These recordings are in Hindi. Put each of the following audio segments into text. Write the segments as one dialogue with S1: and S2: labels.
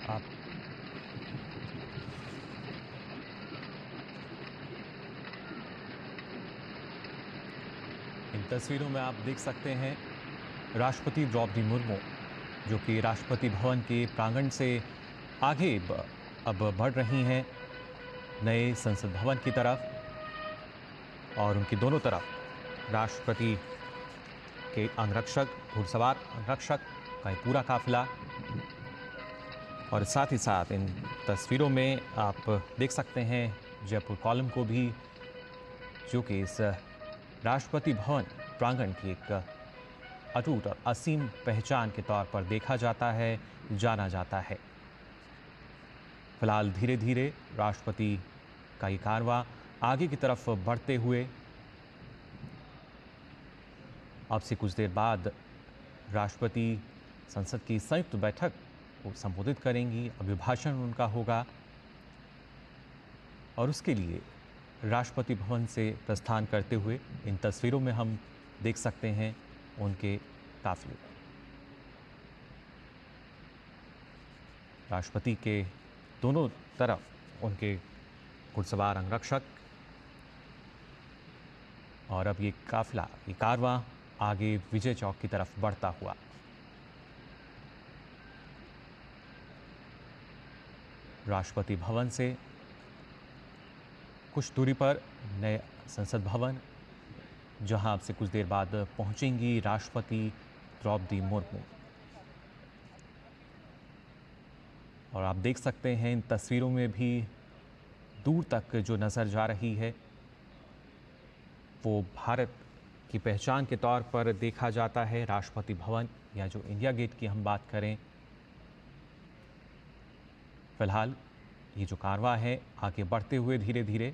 S1: आप इन तस्वीरों में आप देख सकते हैं राष्ट्रपति द्रौपदी मुर्मू जो कि राष्ट्रपति भवन के प्रांगण से आगे अब बढ़ रही हैं नए संसद भवन की तरफ और उनकी दोनों तरफ राष्ट्रपति के अंगरक्षक, घुड़सवार अंगरक्षक का ये पूरा काफिला। और साथ ही साथ इन तस्वीरों में आप देख सकते हैं जयपुर कॉलम को भी, जो कि इस राष्ट्रपति भवन प्रांगण की एक अटूट और असीम पहचान के तौर पर देखा जाता है, जाना जाता है। फिलहाल धीरे धीरे राष्ट्रपति का ये कारवां आगे की तरफ बढ़ते हुए अब से कुछ देर बाद राष्ट्रपति संसद की संयुक्त बैठक को संबोधित करेंगी, अभिभाषण उनका होगा और उसके लिए राष्ट्रपति भवन से प्रस्थान करते हुए इन तस्वीरों में हम देख सकते हैं उनके काफिले। राष्ट्रपति के दोनों तरफ उनके घुड़सवार अंगरक्षक और अब ये काफिला, ये कारवां आगे विजय चौक की तरफ बढ़ता हुआ। राष्ट्रपति भवन से कुछ दूरी पर नए संसद भवन, जहां अब से कुछ देर बाद पहुंचेंगी राष्ट्रपति द्रौपदी मुर्मू। और आप देख सकते हैं इन तस्वीरों में भी दूर तक जो नज़र जा रही है वो भारत की पहचान के तौर पर देखा जाता है। राष्ट्रपति भवन या जो इंडिया गेट की हम बात करें, फिलहाल ये जो कारवां है आगे बढ़ते हुए धीरे धीरे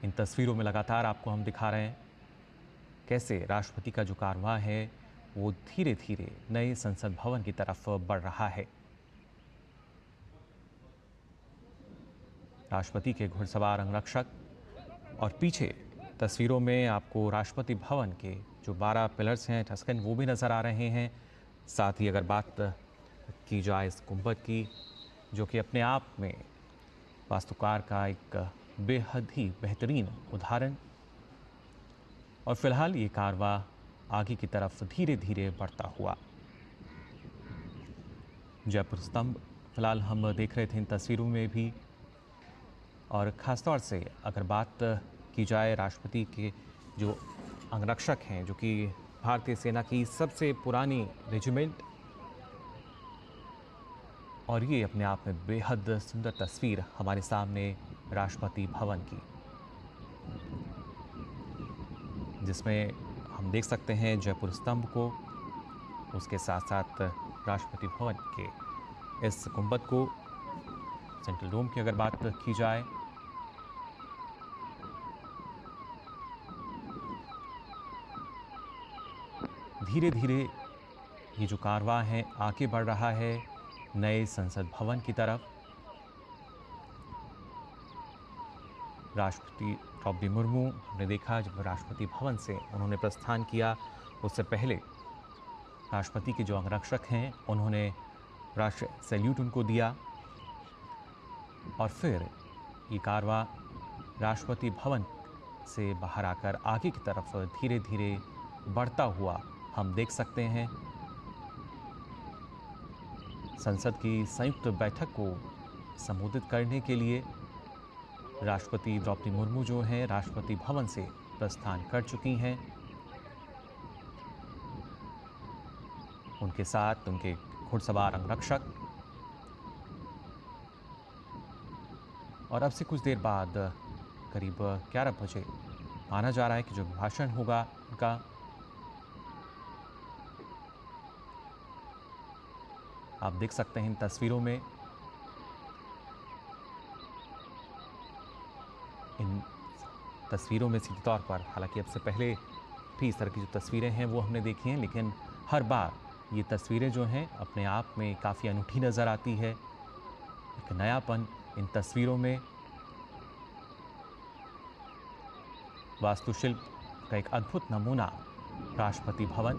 S1: इन तस्वीरों में लगातार आपको हम दिखा रहे हैं कैसे राष्ट्रपति का जो कारवां है वो धीरे धीरे नए संसद भवन की तरफ बढ़ रहा है। राष्ट्रपति के घुड़सवार अंगरक्षक और पीछे तस्वीरों में आपको राष्ट्रपति भवन के जो 12 पिलर्स हैं टस्कन वो भी नज़र आ रहे हैं। साथ ही अगर बात की जाए इस गुंबद की, जो कि अपने आप में वास्तुकार का एक बेहद ही बेहतरीन उदाहरण, और फिलहाल ये कारवां आगे की तरफ धीरे धीरे बढ़ता हुआ। जयपुर स्तंभ फिलहाल हम देख रहे थे इन तस्वीरों में भी, और ख़ासतौर से अगर बात की जाए राष्ट्रपति के जो अंगरक्षक हैं, जो कि भारतीय सेना की सबसे पुरानी रेजिमेंट, और ये अपने आप में बेहद सुंदर तस्वीर हमारे सामने राष्ट्रपति भवन की, जिसमें हम देख सकते हैं जयपुर स्तंभ को, उसके साथ साथ राष्ट्रपति भवन के इस गुंबद को, सेंट्रल डोम की अगर बात की जाए, धीरे धीरे ये जो कारवां है आगे बढ़ रहा है नए संसद भवन की तरफ। राष्ट्रपति द्रौपदी मुर्मू, हमने देखा जब राष्ट्रपति भवन से उन्होंने प्रस्थान किया, उससे पहले राष्ट्रपति के जो अंगरक्षक हैं उन्होंने राष्ट्र सैल्यूट उनको दिया, और फिर ये कारवां राष्ट्रपति भवन से बाहर आकर आगे की तरफ धीरे धीरे बढ़ता हुआ हम देख सकते हैं। संसद की संयुक्त बैठक को संबोधित करने के लिए राष्ट्रपति द्रौपदी मुर्मू जो हैं राष्ट्रपति भवन से प्रस्थान कर चुकी हैं। उनके साथ उनके घुड़सवार अंगरक्षक, और अब से कुछ देर बाद करीब 11 बजे माना जा रहा है कि जो भाषण होगा उनका, आप देख सकते हैं इन तस्वीरों में, इन तस्वीरों में सीधे तौर पर, हालांकि अब से पहले भी इस तरह की जो तस्वीरें हैं वो हमने देखी हैं, लेकिन हर बार ये तस्वीरें जो हैं अपने आप में काफ़ी अनूठी नज़र आती है। एक नयापन इन तस्वीरों में, वास्तुशिल्प का एक अद्भुत नमूना राष्ट्रपति भवन,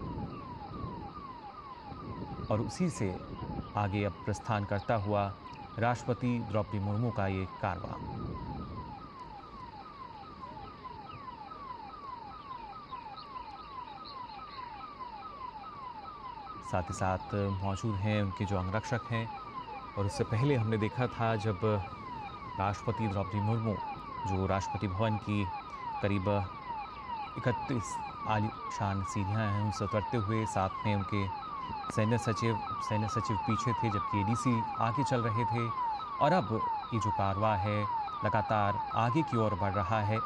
S1: और उसी से आगे अब प्रस्थान करता हुआ राष्ट्रपति द्रौपदी मुर्मू का ये कारवां। साथ ही साथ मौजूद हैं उनके जो अंगरक्षक हैं, और उससे पहले हमने देखा था जब राष्ट्रपति द्रौपदी मुर्मू जो राष्ट्रपति भवन की करीब 31 आलीशान सीढ़ियाँ हैं उनसे उतरते हुए, साथ में उनके सैन्य सचिव पीछे थे, जबकि एडीसी आगे चल रहे थे, और अब ये जो कारवां है लगातार आगे की ओर बढ़ रहा है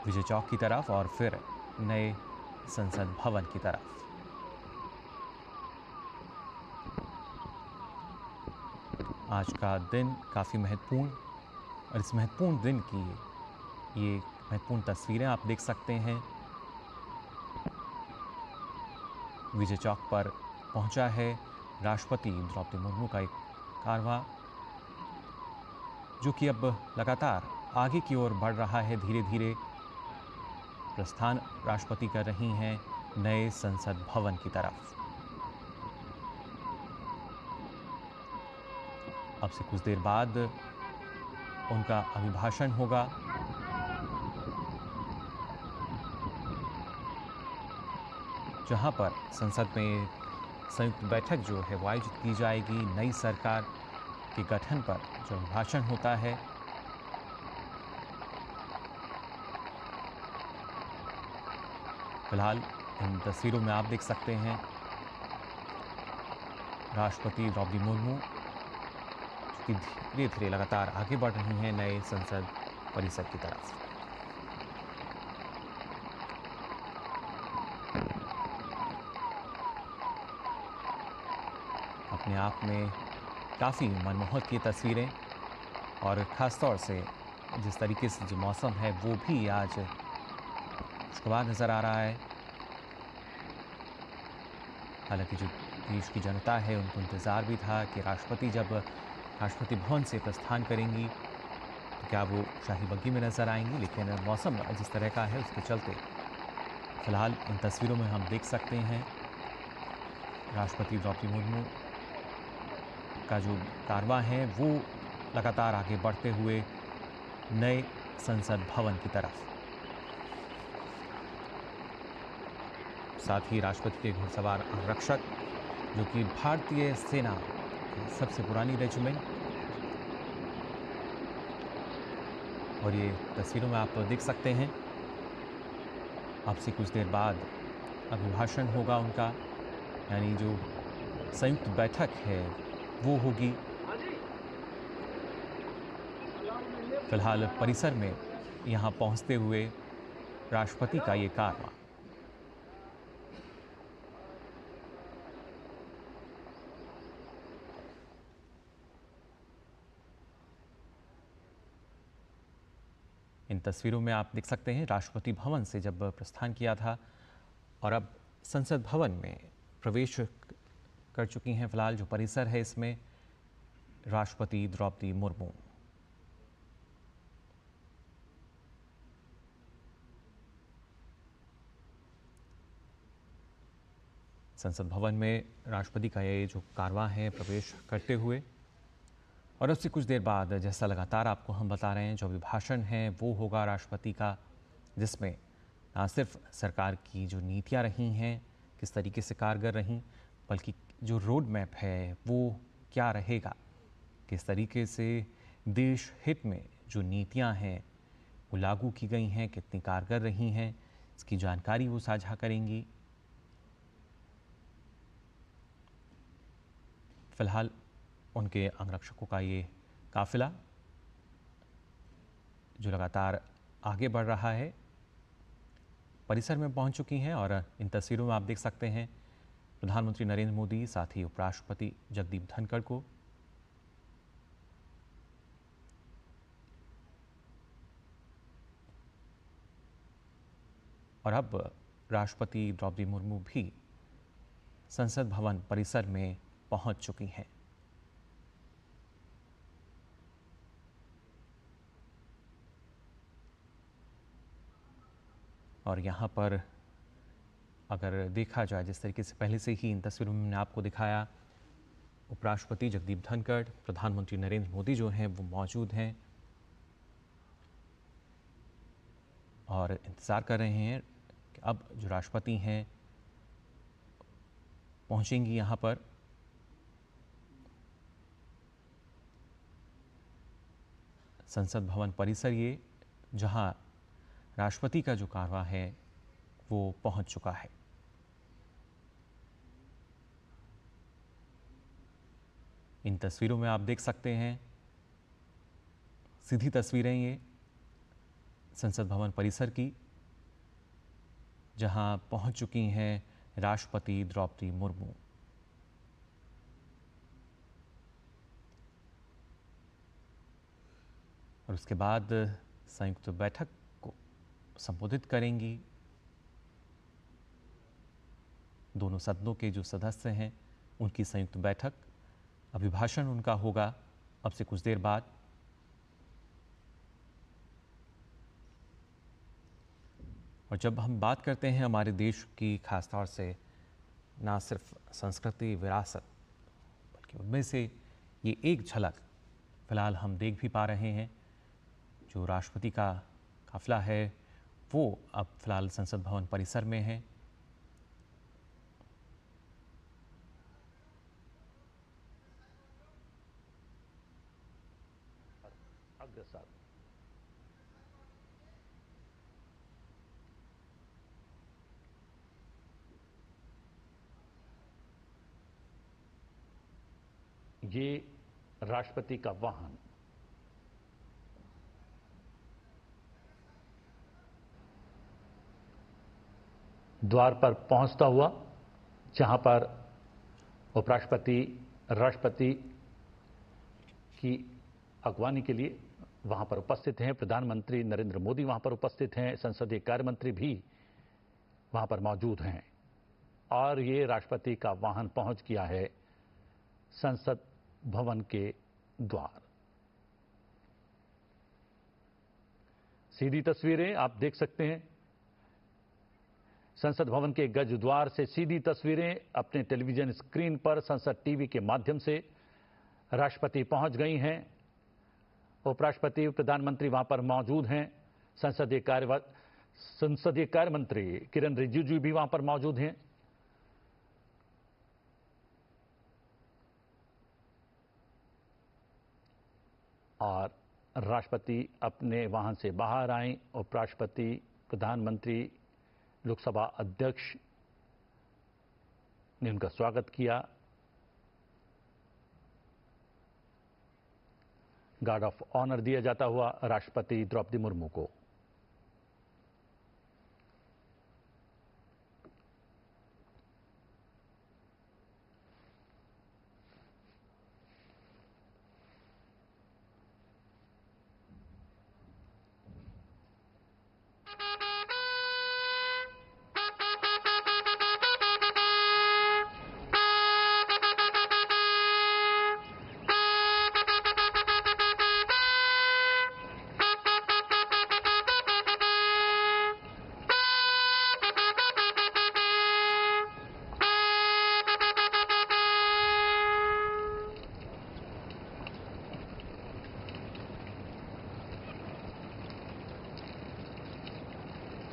S1: विजय चौक की तरफ और फिर नए संसद भवन की तरफ। आज का दिन काफ़ी महत्वपूर्ण, और इस महत्वपूर्ण दिन की ये महत्वपूर्ण तस्वीरें आप देख सकते हैं। विजय चौक पर पहुंचा है राष्ट्रपति द्रौपदी मुर्मू का एक कारवां, जो कि अब लगातार आगे की ओर बढ़ रहा है। धीरे धीरे प्रस्थान राष्ट्रपति कर रही हैं नए संसद भवन की तरफ। अब से कुछ देर बाद उनका अभिभाषण होगा, जहां पर संसद में संयुक्त बैठक जो है वो आयोजित की जाएगी। नई सरकार के गठन पर जो अभिभाषण होता है, फिलहाल इन तस्वीरों में आप देख सकते हैं राष्ट्रपति द्रौपदी मुर्मू जो कि धीरे धीरे लगातार आगे बढ़ रही हैं नए संसद परिसर की तरफ। अपने आप में काफ़ी मनमोहक ये तस्वीरें, और ख़ास तौर से जिस तरीके से जो मौसम है वो भी आज खुशगवार नज़र आ रहा है। हालांकि जो देश की जनता है उनको इंतज़ार भी था कि राष्ट्रपति जब राष्ट्रपति भवन से प्रस्थान करेंगी तो क्या वो शाही बग्गी में नज़र आएंगी, लेकिन मौसम जिस तरह का है उसके चलते फिलहाल इन तस्वीरों में हम देख सकते हैं राष्ट्रपति द्रौपदी मुर्मू का जो कारवां है वो लगातार आगे बढ़ते हुए नए संसद भवन की तरफ। साथ ही राष्ट्रपति के घुड़सवार आरक्षक, जो कि भारतीय सेना की सबसे पुरानी रेजिमेंट, और ये तस्वीरों में आप देख सकते हैं अब से कुछ देर बाद अभिभाषण होगा उनका, यानी जो संयुक्त बैठक है वो होगी। फिलहाल परिसर में यहाँ पहुँचते हुए राष्ट्रपति का ये कारवां। इन तस्वीरों में आप देख सकते हैं राष्ट्रपति भवन से जब प्रस्थान किया था और अब संसद भवन में प्रवेश कर चुकी हैं। फिलहाल जो परिसर है इसमें राष्ट्रपति द्रौपदी मुर्मू। संसद भवन में राष्ट्रपति का ये जो कारवां है प्रवेश करते हुए, और उससे कुछ देर बाद जैसा लगातार आपको हम बता रहे हैं जो अभिभाषण है वो होगा राष्ट्रपति का, जिसमें ना सिर्फ सरकार की जो नीतियां रही हैं किस तरीके से कारगर रहीं, बल्कि जो रोड मैप है वो क्या रहेगा, किस तरीके से देश हित में जो नीतियां हैं वो लागू की गई हैं, कितनी कारगर रही हैं, इसकी जानकारी वो साझा करेंगी। फिलहाल उनके अंगरक्षकों का ये काफिला जो लगातार आगे बढ़ रहा है परिसर में पहुंच चुकी हैं, और इन तस्वीरों में आप देख सकते हैं प्रधानमंत्री नरेंद्र मोदी, साथ ही उपराष्ट्रपति जगदीप धनखड़ को। और अब राष्ट्रपति द्रौपदी मुर्मू भी संसद भवन परिसर में पहुंच चुकी हैं। और यहाँ पर अगर देखा जाए जिस तरीके से पहले से ही इन तस्वीरों में मैंने आपको दिखाया, उपराष्ट्रपति जगदीप धनखड़, प्रधानमंत्री नरेंद्र मोदी जो हैं वो मौजूद हैं और इंतज़ार कर रहे हैं कि अब जो राष्ट्रपति हैं पहुंचेंगी यहाँ पर। संसद भवन परिसर ये, जहाँ राष्ट्रपति का जो कारवां है वो पहुंच चुका है। इन तस्वीरों में आप देख सकते हैं सीधी तस्वीरें ये संसद भवन परिसर की, जहां पहुंच चुकी हैं राष्ट्रपति द्रौपदी मुर्मू। और उसके बाद संयुक्त बैठक को संबोधित करेंगी। दोनों सदनों के जो सदस्य हैं उनकी संयुक्त बैठक, अभिभाषण उनका होगा अब से कुछ देर बाद। और जब हम बात करते हैं हमारे देश की, खासतौर से ना सिर्फ संस्कृति विरासत, बल्कि उनमें से ये एक झलक फिलहाल हम देख भी पा रहे हैं। जो राष्ट्रपति का काफिला है वो अब फिलहाल संसद भवन परिसर में है।
S2: अग्रसर ये राष्ट्रपति का वाहन द्वार पर पहुंचता हुआ, जहां पर उपराष्ट्रपति राष्ट्रपति की अगवानी के लिए वहां पर उपस्थित हैं, प्रधानमंत्री नरेंद्र मोदी वहां पर उपस्थित हैं, संसदीय कार्य मंत्री भी वहां पर मौजूद हैं और ये राष्ट्रपति का वाहन पहुंच गया है संसद भवन के द्वार। सीधी तस्वीरें आप देख सकते हैं, संसद भवन के गज द्वार से सीधी तस्वीरें अपने टेलीविजन स्क्रीन पर संसद टीवी के माध्यम से राष्ट्रपति पहुंच गई हैं। उपराष्ट्रपति, प्रधानमंत्री वहां पर मौजूद हैं। संसदीय कार्य मंत्री किरण रिजिजू भी वहां पर मौजूद हैं। और राष्ट्रपति अपने वाहन से बाहर आए। उपराष्ट्रपति, प्रधानमंत्री, लोकसभा अध्यक्ष ने उनका स्वागत किया। गार्ड ऑफ ऑनर दिया जाता हुआ राष्ट्रपति द्रौपदी मुर्मू को।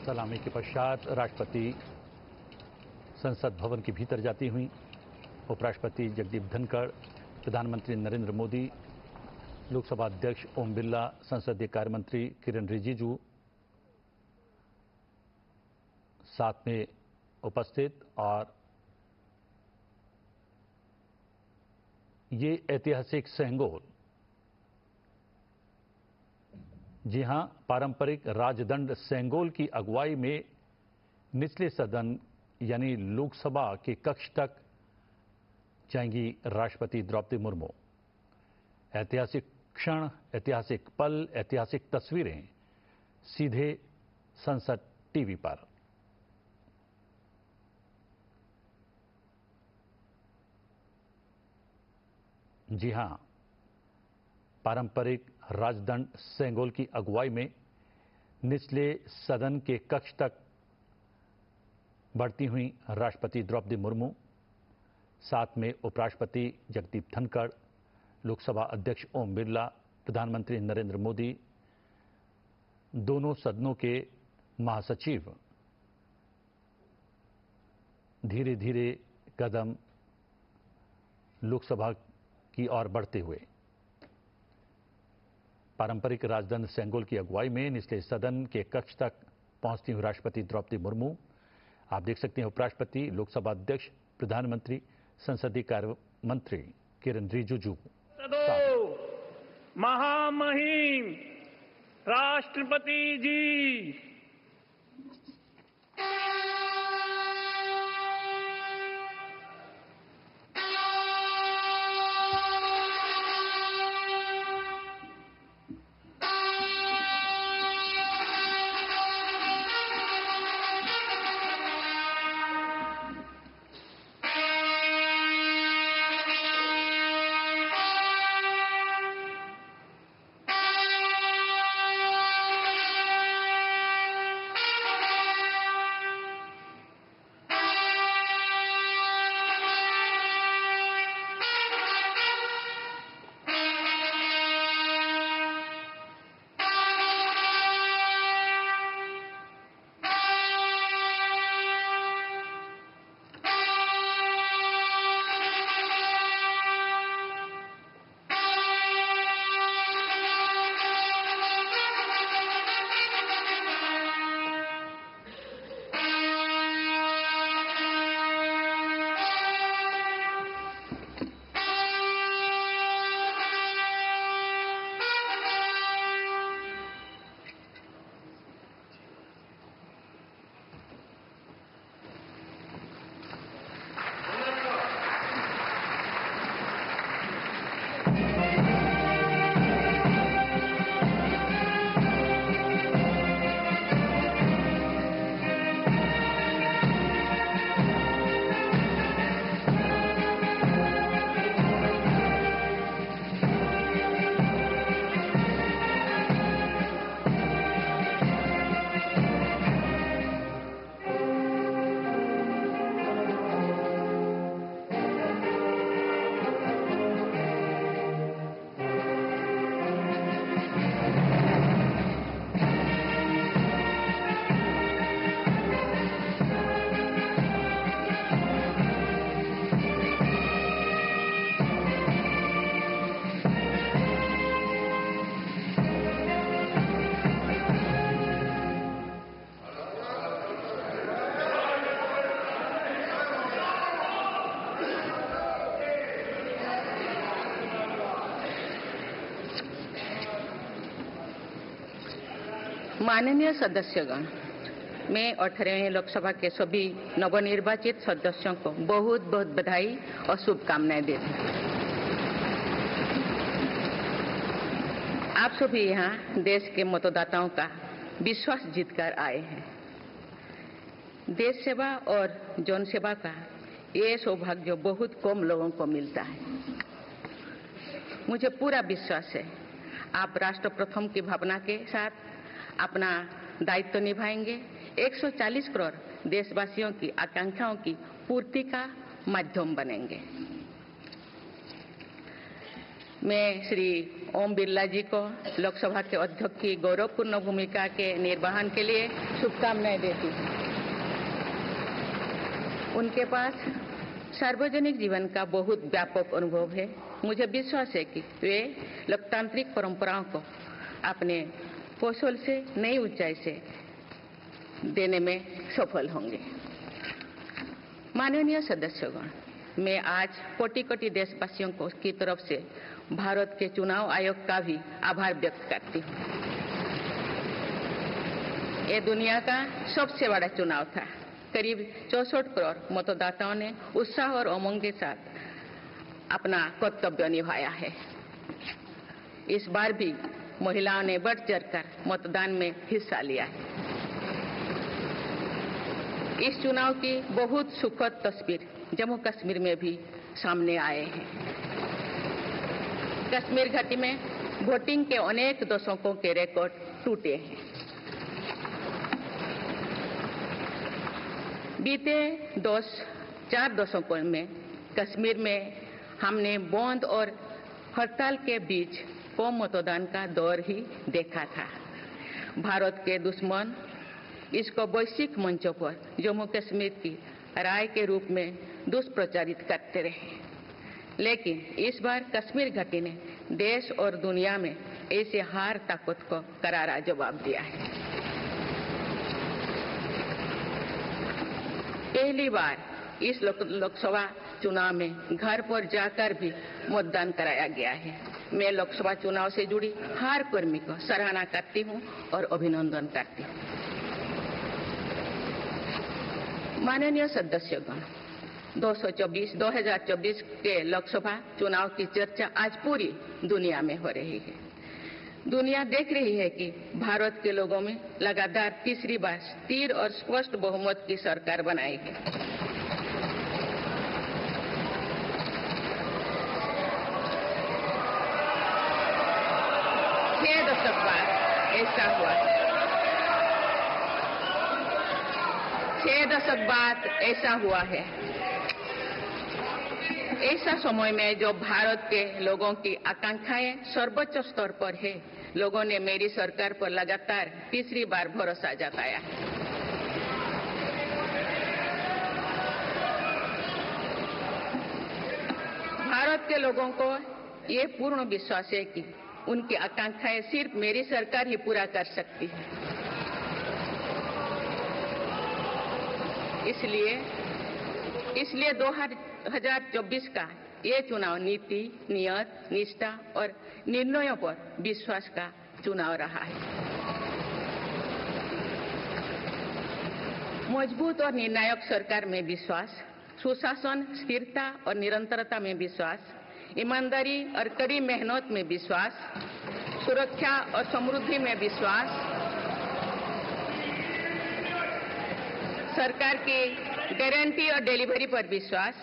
S2: सलामी के पश्चात राष्ट्रपति संसद भवन के भीतर जाती हुई। उपराष्ट्रपति जगदीप धनखड़, प्रधानमंत्री नरेंद्र मोदी, लोकसभा अध्यक्ष ओम बिरला, संसदीय कार्य मंत्री किरण रिजिजू साथ में उपस्थित। और ये ऐतिहासिक सेंगोल, जी हां, पारंपरिक राजदंड सेंगोल की अगुवाई में निचले सदन यानी लोकसभा के कक्ष तक जाएंगी राष्ट्रपति द्रौपदी मुर्मू। ऐतिहासिक क्षण, ऐतिहासिक पल, ऐतिहासिक तस्वीरें सीधे संसद टीवी पर। जी हां, पारंपरिक राजदंड सेंगोल की अगुवाई में निचले सदन के कक्ष तक बढ़ती हुई राष्ट्रपति द्रौपदी मुर्मू, साथ में उपराष्ट्रपति जगदीप धनखड़, लोकसभा अध्यक्ष ओम बिरला, प्रधानमंत्री नरेंद्र मोदी, दोनों सदनों के महासचिव धीरे धीरे कदम लोकसभा की ओर बढ़ते हुए। पारंपरिक राजदंड सेंगोल की अगुवाई में निचले सदन के कक्ष तक पहुंचती हुई राष्ट्रपति द्रौपदी मुर्मू, आप देख सकते हैं उपराष्ट्रपति, लोकसभा अध्यक्ष, प्रधानमंत्री, संसदीय कार्य मंत्री किरण रिजिजू।
S3: महामहिम राष्ट्रपति जी,
S4: माननीय सदस्यगण, मैं 18वीं लोकसभा के सभी नवनिर्वाचित सदस्यों को बहुत बहुत बधाई और शुभकामनाएं देती हूँ। आप सभी यहाँ देश के मतदाताओं का विश्वास जीतकर आए हैं। देश सेवा और जन सेवा का ये सौभाग्य बहुत कम लोगों को मिलता है। मुझे पूरा विश्वास है आप राष्ट्र प्रथम की भावना के साथ अपना दायित्व निभाएंगे, 140 करोड़ देशवासियों की आकांक्षाओं की पूर्ति का माध्यम बनेंगे। मैं श्री ओम बिरला जी को लोकसभा के अध्यक्ष की गौरवपूर्ण भूमिका के निर्वहन के लिए शुभकामनाएं देती हूँ। उनके पास सार्वजनिक जीवन का बहुत व्यापक अनुभव है। मुझे विश्वास है कि वे लोकतांत्रिक परंपराओं को अपने कौशल से नई ऊंचाई से देने में सफल होंगे। माननीय सदस्यगण, मैं आज कोटि कोटि देशवासियों को की तरफ से भारत के चुनाव आयोग का भी आभार व्यक्त करती हूँ। ये दुनिया का सबसे बड़ा चुनाव था। करीब 64 करोड़ मतदाताओं ने उत्साह और उमंग के साथ अपना कर्तव्य निभाया है। इस बार भी महिलाओं ने बढ़ चढ़कर मतदान में हिस्सा लिया है। इस चुनाव की बहुत सुखद तस्वीर जम्मू कश्मीर में भी सामने आए हैं। कश्मीर घाटी में वोटिंग के अनेक दशकों के रिकॉर्ड टूटे हैं। बीते 4 दशकों में कश्मीर में हमने बंद और हड़ताल के बीच कम मतदान का दौर ही देखा था। भारत के दुश्मन इसको वैश्विक मंचों पर जम्मू कश्मीर की राय के रूप में दुष्प्रचारित करते रहे, लेकिन इस बार कश्मीर घाटी ने देश और दुनिया में ऐसे हार ताकत को करारा जवाब दिया है। पहली बार इस लोकसभा चुनाव में घर पर जाकर भी मतदान कराया गया है। मैं लोकसभा चुनाव से जुड़ी हर कर्मी को सराहना करती हूं और अभिनंदन करती हूं। माननीय सदस्यगण, 2024 के लोकसभा चुनाव की चर्चा आज पूरी दुनिया में हो रही है। दुनिया देख रही है कि भारत के लोगों में लगातार तीसरी बार स्थिर और स्पष्ट बहुमत की सरकार बनाई है। छह दशक बाद ऐसा हुआ है। 6 दशक बाद ऐसा हुआ है। ऐसा समय में जो भारत के लोगों की आकांक्षाएं सर्वोच्च स्तर पर है, लोगों ने मेरी सरकार पर लगातार तीसरी बार भरोसा जताया है। भारत के लोगों को ये पूर्ण विश्वास है कि उनकी आकांक्षाएं सिर्फ मेरी सरकार ही पूरा कर सकती है। इसलिए 2024 का ये चुनाव नीति, नियत, निष्ठा और निर्णयों पर विश्वास का चुनाव रहा है। मजबूत और निर्णायक सरकार में विश्वास, सुशासन, स्थिरता और निरंतरता में विश्वास, ईमानदारी और कड़ी मेहनत में विश्वास, सुरक्षा और समृद्धि में विश्वास, सरकार की गारंटी और डिलीवरी पर विश्वास,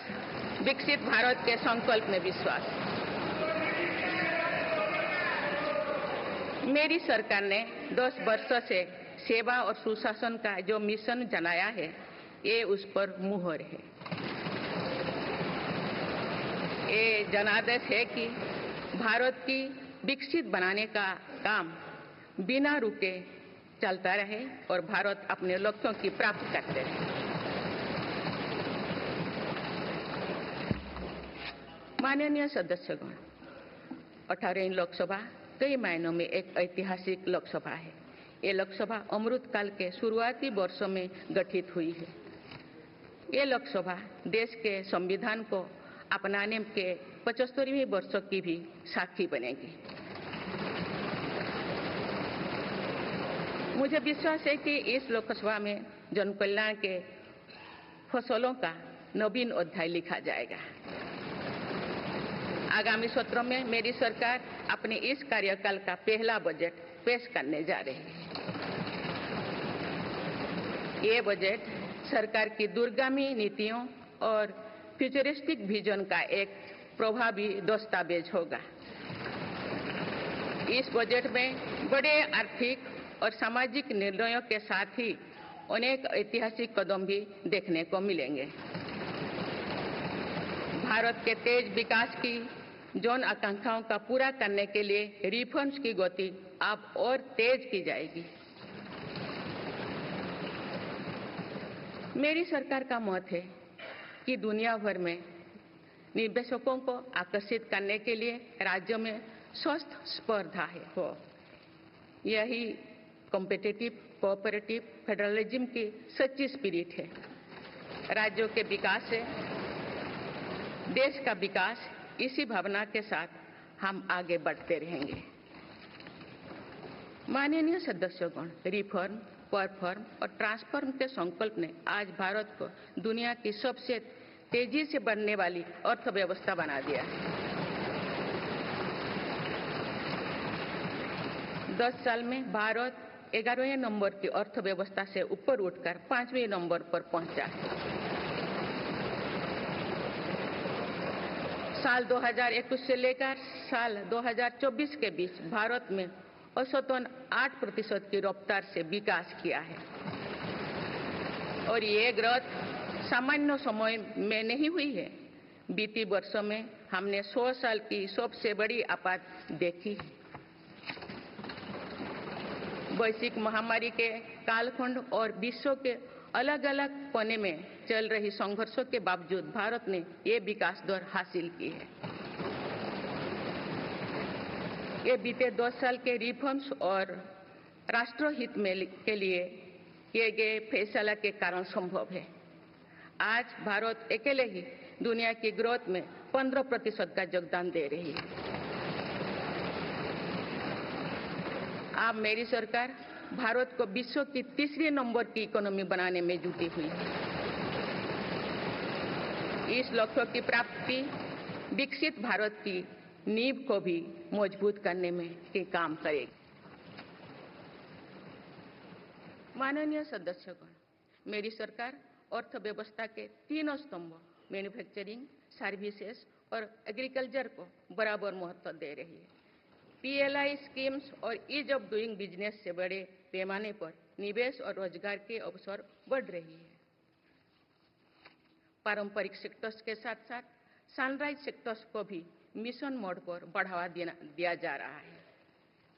S4: विकसित भारत के संकल्प में विश्वास। मेरी सरकार ने 10 वर्षों से सेवा और सुशासन का जो मिशन चलाया है, ये उस पर मुहर है। ये जनादेश है कि भारत की विकसित बनाने का काम बिना रुके चलता रहे और भारत अपने लक्ष्यों की प्राप्ति करते रहे। माननीय सदस्यगण, 18वीं लोकसभा कई मायनों में एक ऐतिहासिक लोकसभा है। ये लोकसभा अमृतकाल के शुरुआती वर्षों में गठित हुई है। ये लोकसभा देश के संविधान को अपनाने के 75वें वर्षों की भी साक्षी बनेगी। मुझे विश्वास है कि इस लोकसभा में जन कल्याण के फसलों का नवीन अध्याय लिखा जाएगा। आगामी सत्रों में मेरी सरकार अपने इस कार्यकाल का पहला बजट पेश करने जा रही है। ये बजट सरकार की दूरगामी नीतियों और फ्यूचरिस्टिक विजन का एक प्रभावी दस्तावेज होगा। इस बजट में बड़े आर्थिक और सामाजिक निर्णयों के साथ ही अनेक ऐतिहासिक कदम भी देखने को मिलेंगे। भारत के तेज विकास की जन आकांक्षाओं का पूरा करने के लिए रिफॉर्म्स की गति अब और तेज की जाएगी। मेरी सरकार का मत है कि दुनिया भर में निवेशकों को आकर्षित करने के लिए राज्यों में स्वस्थ स्पर्धा हो। यही कॉम्पिटिटिव कोऑपरेटिव फेडरलिज्म की सच्ची स्पिरिट है। राज्यों के विकास से देश का विकास, इसी भावना के साथ हम आगे बढ़ते रहेंगे। माननीय सदस्यगण, रिफॉर्म, परफॉर्म और ट्रांसफॉर्म के संकल्प ने आज भारत को दुनिया की सबसे तेजी से बढ़ने वाली अर्थव्यवस्था बना दिया है। 10 साल में भारत 11वें नंबर की अर्थव्यवस्था से ऊपर उठकर 5वें नंबर पर पहुंचा है। साल 2021 से लेकर साल 2024 के बीच भारत में औसतन 8% की रफ्तार से विकास किया है और ये ग्रोथ सामान्य समय में नहीं हुई है। बीती वर्षों में हमने 100 साल की सबसे बड़ी आपात देखी। वैश्विक महामारी के कालखंड और विश्व के अलग अलग कोने में चल रही संघर्षों के बावजूद भारत ने ये विकास दर हासिल की है। ये बीते 10 साल के रिफॉर्म्स और राष्ट्रहित में के लिए किए गए फैसला के कारण संभव है। आज भारत अकेले ही दुनिया की ग्रोथ में 15% का योगदान दे रही है। अब मेरी सरकार भारत को विश्व की तीसरे नंबर की इकोनॉमी बनाने में जुटी हुई है। इस लक्ष्य की प्राप्ति विकसित भारत की नींव को भी मजबूत करने में काम करेगी। माननीय सदस्यगण, मेरी सरकार अर्थव्यवस्था के तीनों स्तंभों मैन्युफैक्चरिंग, सर्विसेज और एग्रीकल्चर को बराबर महत्व दे रही है। पीएलआई स्कीम्स और ईज ऑफ डूइंग बिजनेस से बड़े पैमाने पर निवेश और रोजगार के अवसर बढ़ रही है। पारंपरिक सेक्टर्स के साथ साथ सनराइज सेक्टर्स को भी मिशन मोड पर बढ़ावा दिया जा रहा है।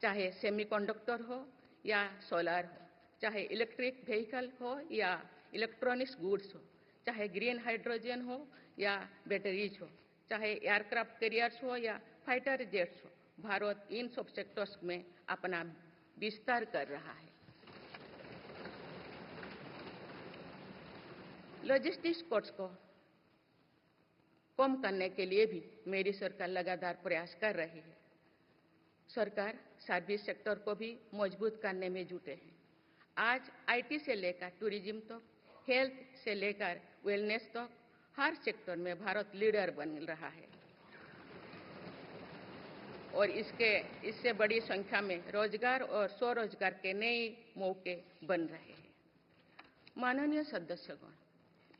S4: चाहे सेमीकंडक्टर हो या सोलर हो, चाहे इलेक्ट्रिक व्हीकल हो या इलेक्ट्रॉनिक्स गुड्स हो, चाहे ग्रीन हाइड्रोजन हो या बैटरीज हो, चाहे एयरक्राफ्ट कैरियर्स हो या फाइटर जेट्स हो, भारत इन सब सेक्टर्स में अपना विस्तार कर रहा है। लॉजिस्टिक्स कॉस्ट को कम करने के लिए भी मेरी सरकार लगातार प्रयास कर रही है। सरकार सर्विस सेक्टर को भी मजबूत करने में जुटे हैं। आज आईटी से लेकर टूरिज्म तक, हेल्थ से लेकर वेलनेस तक हर सेक्टर में भारत लीडर बन रहा है और इससे बड़ी संख्या में रोजगार और स्वरोजगार के नए मौके बन रहे हैं। माननीय सदस्यगण,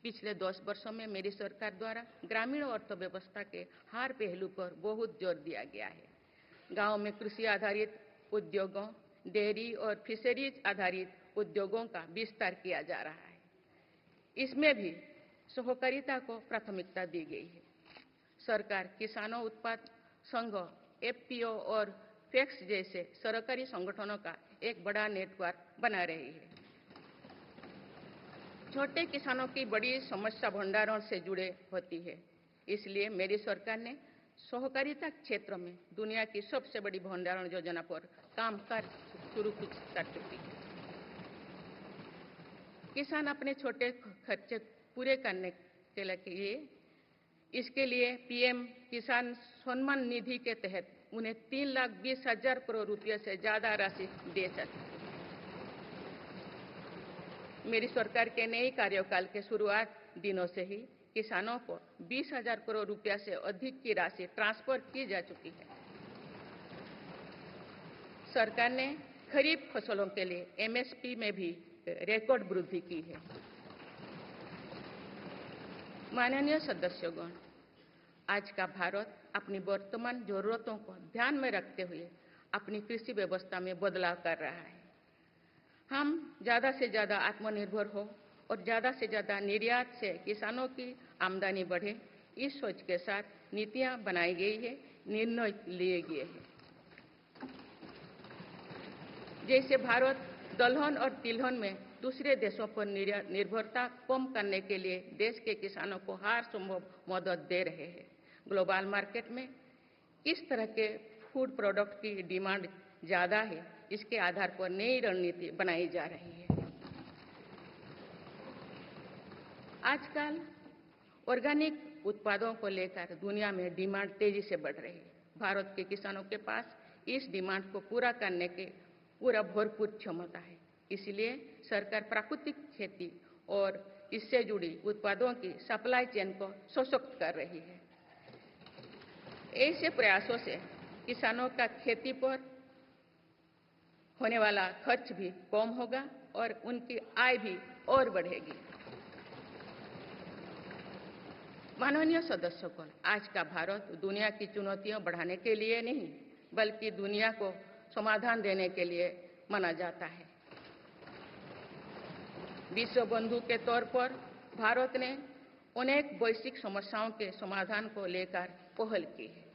S4: पिछले 10 वर्षों में मेरी सरकार द्वारा ग्रामीण अर्थव्यवस्था के हर पहलू पर बहुत जोर दिया गया है। गांव में कृषि आधारित उद्योगों, डेयरी और फिशरीज आधारित उद्योगों का विस्तार किया जा रहा है। इसमें भी सहकारिता को प्राथमिकता दी गई है। सरकार किसानों उत्पाद संघ, एफपीओ और फैक्स जैसे सरकारी संगठनों का एक बड़ा नेटवर्क बना रही है। छोटे किसानों की बड़ी समस्या भंडारण से जुड़े होती है, इसलिए मेरी सरकार ने सहकारिता क्षेत्र में दुनिया की सबसे बड़ी भंडारण योजना पर काम कर शुरू कर चुकी है। किसान अपने छोटे खर्चे पूरे करने के लिए इसके लिए पीएम किसान सम्मान निधि के तहत उन्हें 3,20,000 करोड़ रुपये से ज्यादा राशि दे सकते हैं। मेरी सरकार के नए कार्यकाल के शुरुआत दिनों से ही किसानों को 20,000 करोड़ रुपया से अधिक की राशि ट्रांसफर की जा चुकी है। सरकार ने खरीफ फसलों के लिए एमएसपी में भी रिकॉर्ड वृद्धि की है। माननीय सदस्यगण, आज का भारत अपनी वर्तमान जरूरतों को ध्यान में रखते हुए अपनी कृषि व्यवस्था में बदलाव कर रहा है। हम ज्यादा से ज्यादा आत्मनिर्भर हो और ज्यादा से ज्यादा निर्यात से किसानों की आमदनी बढ़े, इस सोच के साथ नीतियां बनाई गई है, निर्णय लिए गए हैं। जैसे भारत दलहन और तिलहन में दूसरे देशों पर निर्भरता कम करने के लिए देश के किसानों को हर संभव मदद दे रहे हैं। ग्लोबल मार्केट में किस तरह के फूड प्रोडक्ट की डिमांड ज्यादा है, इसके आधार पर नई रणनीति बनाई जा रही है। आजकल ऑर्गेनिक उत्पादों को लेकर दुनिया में डिमांड तेजी से बढ़ रही है। भारत के किसानों के पास इस डिमांड को पूरा करने के पूरा भरपूर क्षमता है। इसलिए सरकार प्राकृतिक खेती और इससे जुड़ी उत्पादों की सप्लाई चेन को सशक्त कर रही है। ऐसे प्रयासों से किसानों का खेती पर होने वाला खर्च भी कम होगा और उनकी आय भी और बढ़ेगी। माननीय सदस्यगण, आज का भारत दुनिया की चुनौतियां बढ़ाने के लिए नहीं, बल्कि दुनिया को समाधान देने के लिए माना जाता है। विश्व बंधु के तौर पर भारत ने अनेक वैश्विक समस्याओं के समाधान को लेकर पहल की है।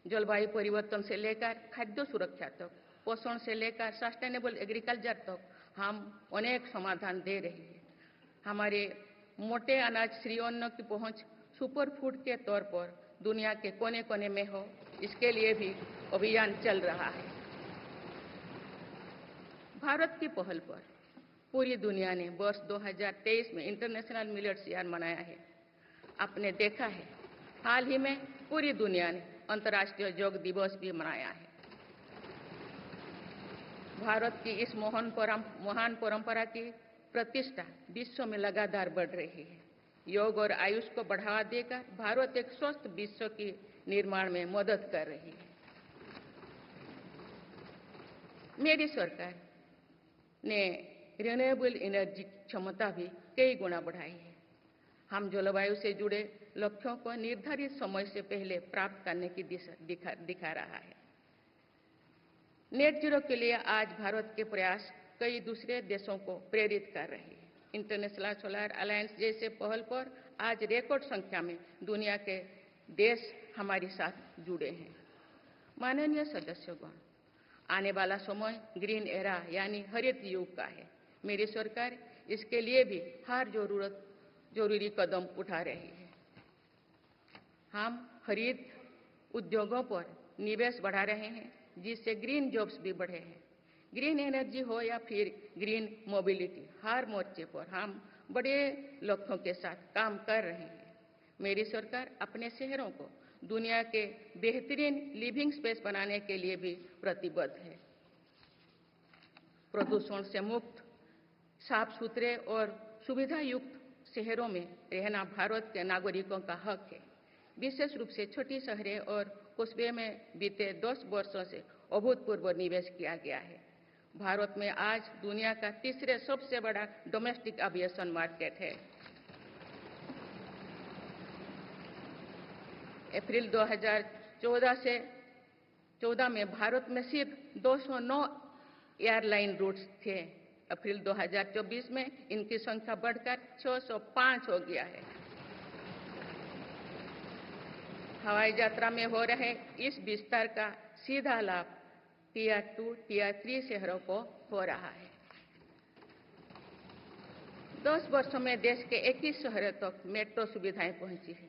S4: जलवायु परिवर्तन से लेकर खाद्य सुरक्षा तक, पोषण से लेकर सस्टेनेबल एग्रीकल्चर तक हम अनेक समाधान दे रहे हैं। हमारे मोटे अनाज श्री अन्न की पहुंच सुपर फूड के तौर पर दुनिया के कोने कोने में हो, इसके लिए भी अभियान चल रहा है। भारत की पहल पर पूरी दुनिया ने वर्ष 2023 में इंटरनेशनल मिलेट्स ईयर मनाया है। आपने देखा है, हाल ही में पूरी दुनिया ने अंतर्राष्ट्रीय योग दिवस भी मनाया है। भारत की इस महान परंपरा की प्रतिष्ठा विश्व में लगातार बढ़ रही है। योग और आयुष को बढ़ावा देकर भारत एक स्वस्थ विश्व के निर्माण में मदद कर रही है। मेरी सरकार ने रिन्यूएबल एनर्जी क्षमता भी कई गुना बढ़ाई है। हम जलवायु से जुड़े लक्ष्यों को निर्धारित समय से पहले प्राप्त करने की दिशा दिखा रहा है। नेट जीरो के लिए आज भारत के प्रयास कई दूसरे देशों को प्रेरित कर रहे हैं। इंटरनेशनल सोलर अलायंस जैसे पहल पर आज रिकॉर्ड संख्या में दुनिया के देश हमारे साथ जुड़े हैं। माननीय सदस्यगण, आने वाला समय ग्रीन एरा यानी हरित युग का है। मेरी सरकार इसके लिए भी हर जरूरी कदम उठा रही है। हम हरित उद्योगों पर निवेश बढ़ा रहे हैं, जिससे ग्रीन जॉब्स भी बढ़े हैं। ग्रीन एनर्जी हो या फिर ग्रीन मोबिलिटी, हर मोर्चे पर हम बड़े लक्ष्यों के साथ काम कर रहे हैं। मेरी सरकार अपने शहरों को दुनिया के बेहतरीन लिविंग स्पेस बनाने के लिए भी प्रतिबद्ध है। प्रदूषण से मुक्त, साफ सुथरे और सुविधा युक्त शहरों में रहना भारत के नागरिकों का हक है। विशेष रूप से छोटी शहरें और कस्बे में बीते 10 वर्षों से अभूतपूर्व निवेश किया गया है। भारत में आज दुनिया का तीसरे सबसे बड़ा डोमेस्टिक एविएशन मार्केट है। अप्रैल 2014 में भारत में सिर्फ 209 एयरलाइन रूट्स थे। अप्रैल 2024 में इनकी संख्या बढ़कर 605 हो गया है। हवाई यात्रा में हो रहे इस विस्तार का सीधा लाभ टियर 2, टियर 3 शहरों को हो रहा है। 10 वर्षों में देश के 21 शहरों तक मेट्रो सुविधाएं पहुंची है।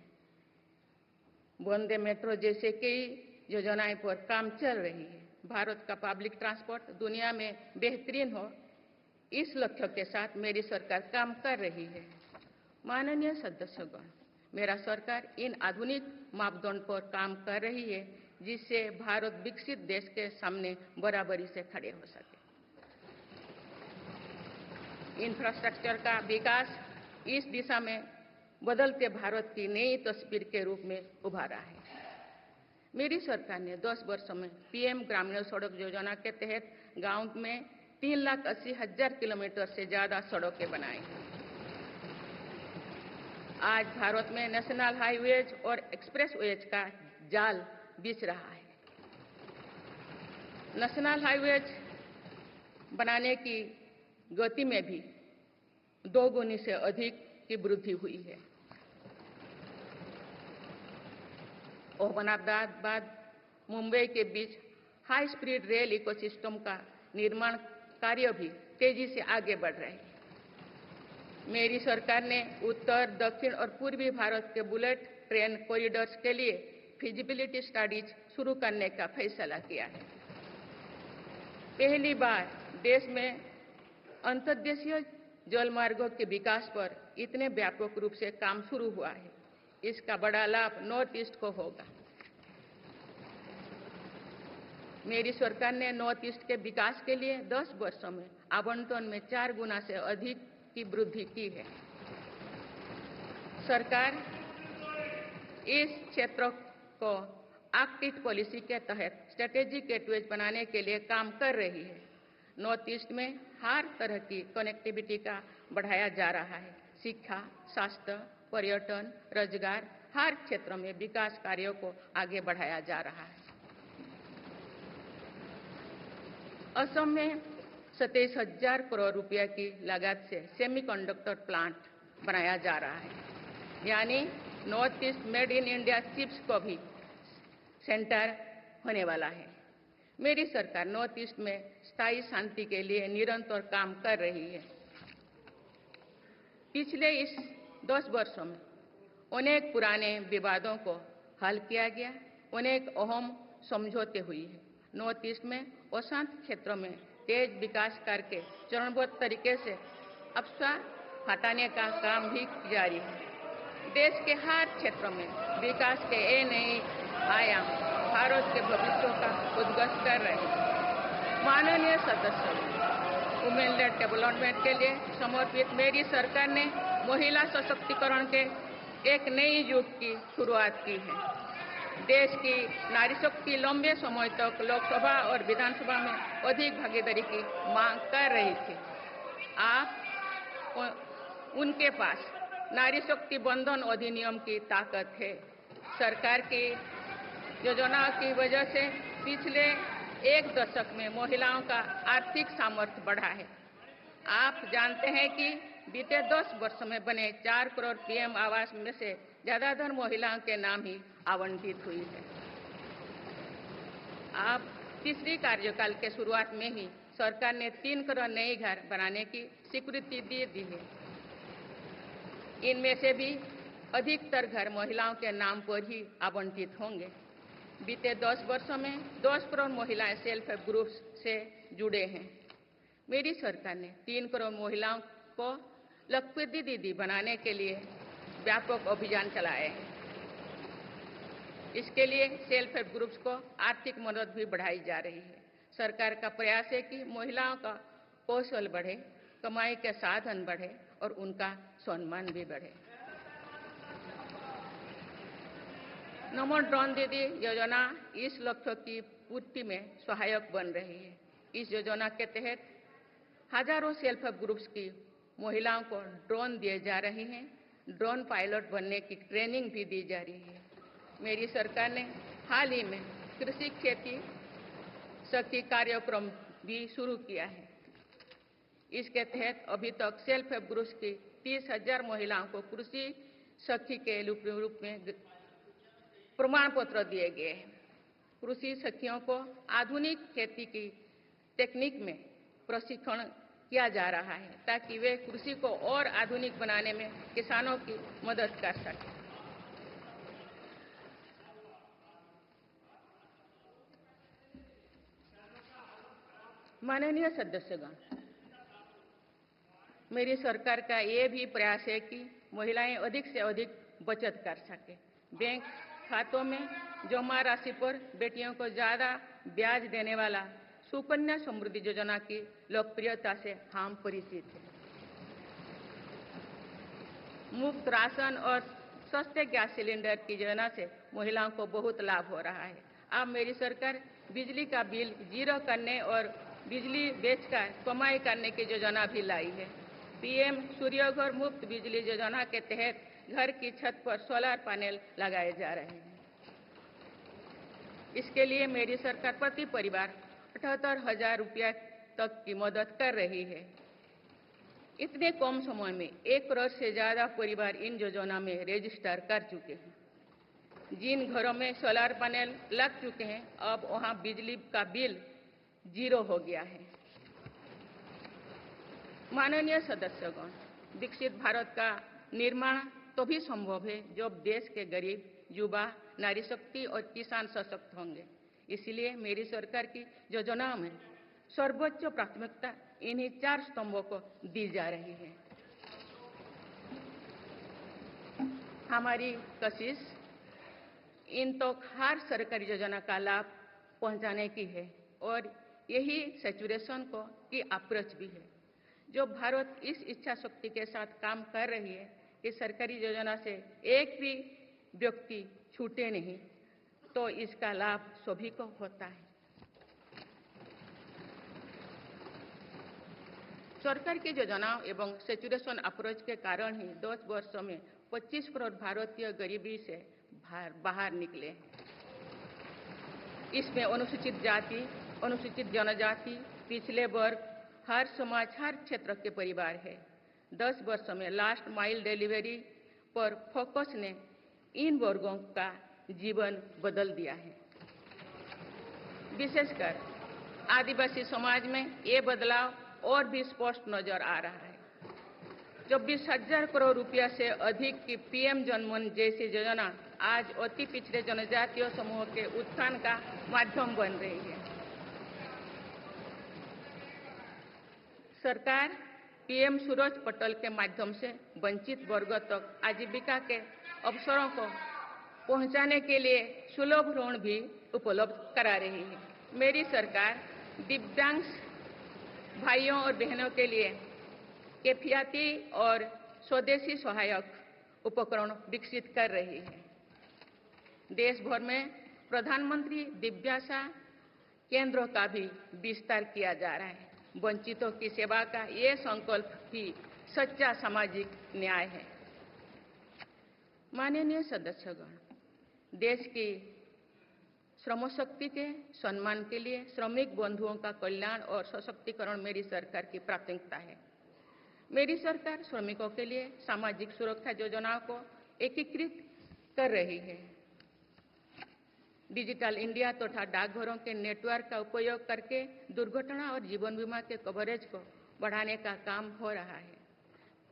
S4: वंदे मेट्रो जैसे कई योजनाएं पर काम चल रही है। भारत का पब्लिक ट्रांसपोर्ट दुनिया में बेहतरीन हो, इस लक्ष्य के साथ मेरी सरकार काम कर रही है। माननीय सदस्यगण, मेरा सरकार इन आधुनिक मापदंड पर काम कर रही है, जिससे भारत विकसित देश के सामने बराबरी से खड़े हो सके। इंफ्रास्ट्रक्चर का विकास इस दिशा में बदलते भारत की नई तस्वीर के रूप में उभारा है। मेरी सरकार ने 10 वर्षों में पीएम ग्रामीण सड़क योजना के तहत गांव में 3,80,000 किलोमीटर से ज्यादा सड़कें बनाई हैं। आज भारत में नेशनल हाईवेज और एक्सप्रेसवेज का जाल बिछ रहा है। नेशनल हाईवेज बनाने की गति में भी 2 गुनी से अधिक की वृद्धि हुई है। अहमदाबाद मुंबई के बीच हाई स्पीड रेल इकोसिस्टम का निर्माण कार्य भी तेजी से आगे बढ़ रहे हैं। मेरी सरकार ने उत्तर, दक्षिण और पूर्वी भारत के बुलेट ट्रेन कॉरिडोर्स के लिए फिजिबिलिटी स्टडीज शुरू करने का फैसला किया है। पहली बार देश में अंतर्देशीय जलमार्गों के विकास पर इतने व्यापक रूप से काम शुरू हुआ है। इसका बड़ा लाभ नॉर्थ ईस्ट को होगा। मेरी सरकार ने नॉर्थ ईस्ट के विकास के लिए 10 वर्षों में आवंटन में 4 गुना से अधिक की वृद्धि की है। सरकार इस क्षेत्र को एक्ट ईस्ट पॉलिसी के तहत स्ट्रेटेजिक गेटवेज बनाने के लिए काम कर रही है। नॉर्थ ईस्ट में हर तरह की कनेक्टिविटी का बढ़ाया जा रहा है। शिक्षा, स्वास्थ्य, पर्यटन, रोजगार, हर क्षेत्र में विकास कार्यों को आगे बढ़ाया जा रहा है। असम में 27,000 करोड़ रुपए की लागत से सेमीकंडक्टर प्लांट बनाया जा रहा है, यानी north east made in India chips को भी सेंटर होने वाला है। मेरी सरकार नॉर्थ ईस्ट में स्थायी शांति के लिए निरंतर काम कर रही है। पिछले इस 10 वर्षों में अनेक पुराने विवादों को हल किया गया, अनेक अहम समझौते हुई है। नॉर्थ ईस्ट में अशांत क्षेत्रों में तेज विकास करके चरणबद्ध तरीके से अफवाह हटाने का काम भी जारी है। देश के हर क्षेत्र में विकास के ये नए आयाम भारत के भविष्य का उद्घोष कर रहे हैं। माननीय सदस्य, वुमेन लेड डेवलपमेंट के लिए समर्पित मेरी सरकार ने महिला सशक्तिकरण के एक नई युग की शुरुआत की है। देश की नारी शक्ति लंबे समय तक लोकसभा और विधानसभा में अधिक भागीदारी की मांग कर रही थी। आप उनके पास नारी शक्ति बंधन अधिनियम की ताकत है। सरकार की योजनाओं की वजह से पिछले 1 दशक में महिलाओं का आर्थिक सामर्थ्य बढ़ा है। आप जानते हैं कि बीते 10 वर्षों में बने 4 करोड़ पीएम आवास में से ज्यादातर महिलाओं के नाम ही आवंटित हुई है। आप तीसरी कार्यकाल के शुरुआत में ही सरकार ने 3 करोड़ नए घर बनाने की स्वीकृति दे दी है। इनमें से भी अधिकतर घर महिलाओं के नाम पर ही आवंटित होंगे। बीते 10 वर्षों में 10 करोड़ महिलाएं सेल्फ हेल्प ग्रुप से जुड़े हैं। मेरी सरकार ने 3 करोड़ महिलाओं को लखपति दीदी बनाने के लिए व्यापक अभियान चलाए हैं। इसके लिए सेल्फ हेल्प ग्रुप्स को आर्थिक मदद भी बढ़ाई जा रही है। सरकार का प्रयास है कि महिलाओं का कौशल बढ़े, कमाई के साधन बढ़े और उनका सम्मान भी बढ़े। नमो ड्रोन दीदी योजना इस लक्ष्य की पूर्ति में सहायक बन रही है। इस योजना के तहत हजारों सेल्फ हेल्प ग्रुप्स की महिलाओं को ड्रोन दिए जा रहे हैं। ड्रोन पायलट बनने की ट्रेनिंग भी दी जा रही है। मेरी सरकार ने हाल ही में कृषि खेती सखी कार्यक्रम भी शुरू किया है। इसके तहत अभी तक सेल्फ हेल्प ग्रुप्स की 30,000 महिलाओं को कृषि सखी के रूप में प्रमाण पत्र दिए गए हैं। कृषि सखियों को आधुनिक खेती की टेक्निक में प्रशिक्षण किया जा रहा है ताकि वे कृषि को और आधुनिक बनाने में किसानों की मदद कर सकें। माननीय सदस्यगण, मेरी सरकार का ये भी प्रयास है कि महिलाएं अधिक से अधिक बचत कर सके। बैंक खातों में जमा राशि पर बेटियों को ज्यादा ब्याज देने वाला सुकन्या समृद्धि योजना की लोकप्रियता से हम परिचित हैं। मुफ्त राशन और सस्ते गैस सिलेंडर की योजना से महिलाओं को बहुत लाभ हो रहा है। अब मेरी सरकार बिजली का बिल जीरो करने और बिजली बेचकर कमाई करने की योजना भी लाई है। पीएम सूर्यघर मुफ्त बिजली योजना के तहत घर की छत पर सोलर पैनल लगाए जा रहे हैं। इसके लिए मेरी सरकार प्रति परिवार 78,000 रुपया तक की मदद कर रही है। इतने कम समय में 1 करोड़ से ज्यादा परिवार इन योजना में रजिस्टर कर चुके हैं। जिन घरों में सोलर पैनल लग चुके हैं, अब वहां बिजली का बिल जीरो हो गया है। माननीय सदस्यगण, विकसित भारत का निर्माण तभी संभव है जब देश के गरीब, युवा, नारी शक्ति और किसान सशक्त होंगे। इसलिए मेरी सरकार की योजनाओं में सर्वोच्च प्राथमिकता इन्हीं 4 स्तंभों को दी जा रही है। हमारी कोशिश इन तक हर सरकारी योजना का लाभ पहुंचाने की है और यही सैचुरेशन को की अप्रोच भी है। जो भारत इस इच्छा शक्ति के साथ काम कर रही है कि सरकारी योजना से एक भी व्यक्ति छूटे नहीं, तो इसका लाभ सभी को होता है। सरकार की योजनाओं एवं सैचुरेशन अप्रोच के कारण ही 10 वर्षों में 25 करोड़ भारतीय गरीबी से बाहर निकले हैं। इसमें अनुसूचित जाति, अनुसूचित जनजाति, पिछले वर्ग, हर समाज, हर क्षेत्र के परिवार है। 10 वर्षों में लास्ट माइल डिलीवरी पर फोकस ने इन वर्गों का जीवन बदल दिया है। विशेषकर आदिवासी समाज में ये बदलाव और भी स्पष्ट नजर आ रहा है। 24,000 करोड़ रुपया से अधिक की पीएम जनमन जैसी योजना आज अति पिछड़े जनजातीय समूह के उत्थान का माध्यम बन रही है। सरकार पीएम सूरज पटल के माध्यम से वंचित वर्गों तक आजीविका के अवसरों को पहुंचाने के लिए सुलभ ऋण भी उपलब्ध करा रही है। मेरी सरकार दिव्यांग भाइयों और बहनों के लिए किफायती और स्वदेशी सहायक उपकरण विकसित कर रही है। देश भर में प्रधानमंत्री दिव्याशा केंद्रों का भी विस्तार किया जा रहा है। वंचितों की सेवा का ये संकल्प ही सच्चा सामाजिक न्याय है। माननीय सदस्यगण, देश की श्रम शक्ति के सम्मान के लिए श्रमिक बंधुओं का कल्याण और सशक्तिकरण मेरी सरकार की प्राथमिकता है। मेरी सरकार श्रमिकों के लिए सामाजिक सुरक्षा योजनाओं को एकीकृत कर रही है। डिजिटल इंडिया तथा डाकघरों के नेटवर्क का उपयोग करके दुर्घटना और जीवन बीमा के कवरेज को बढ़ाने का काम हो रहा है।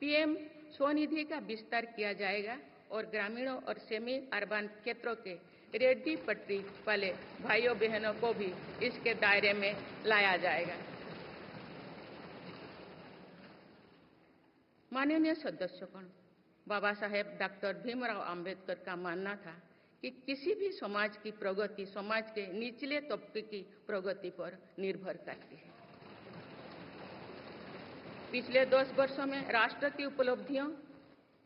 S4: पीएम स्वनिधि का विस्तार किया जाएगा और ग्रामीणों और सेमी अर्बन क्षेत्रों के रेहड़ी पटरी वाले भाइयों बहनों को भी इसके दायरे में लाया जाएगा। माननीय सदस्यगण, बाबा साहेब डॉक्टर भीमराव अंबेडकर का मानना था कि किसी भी समाज की प्रगति समाज के निचले तबके की प्रगति पर निर्भर करती है। पिछले 10 वर्षों में राष्ट्र की उपलब्धियों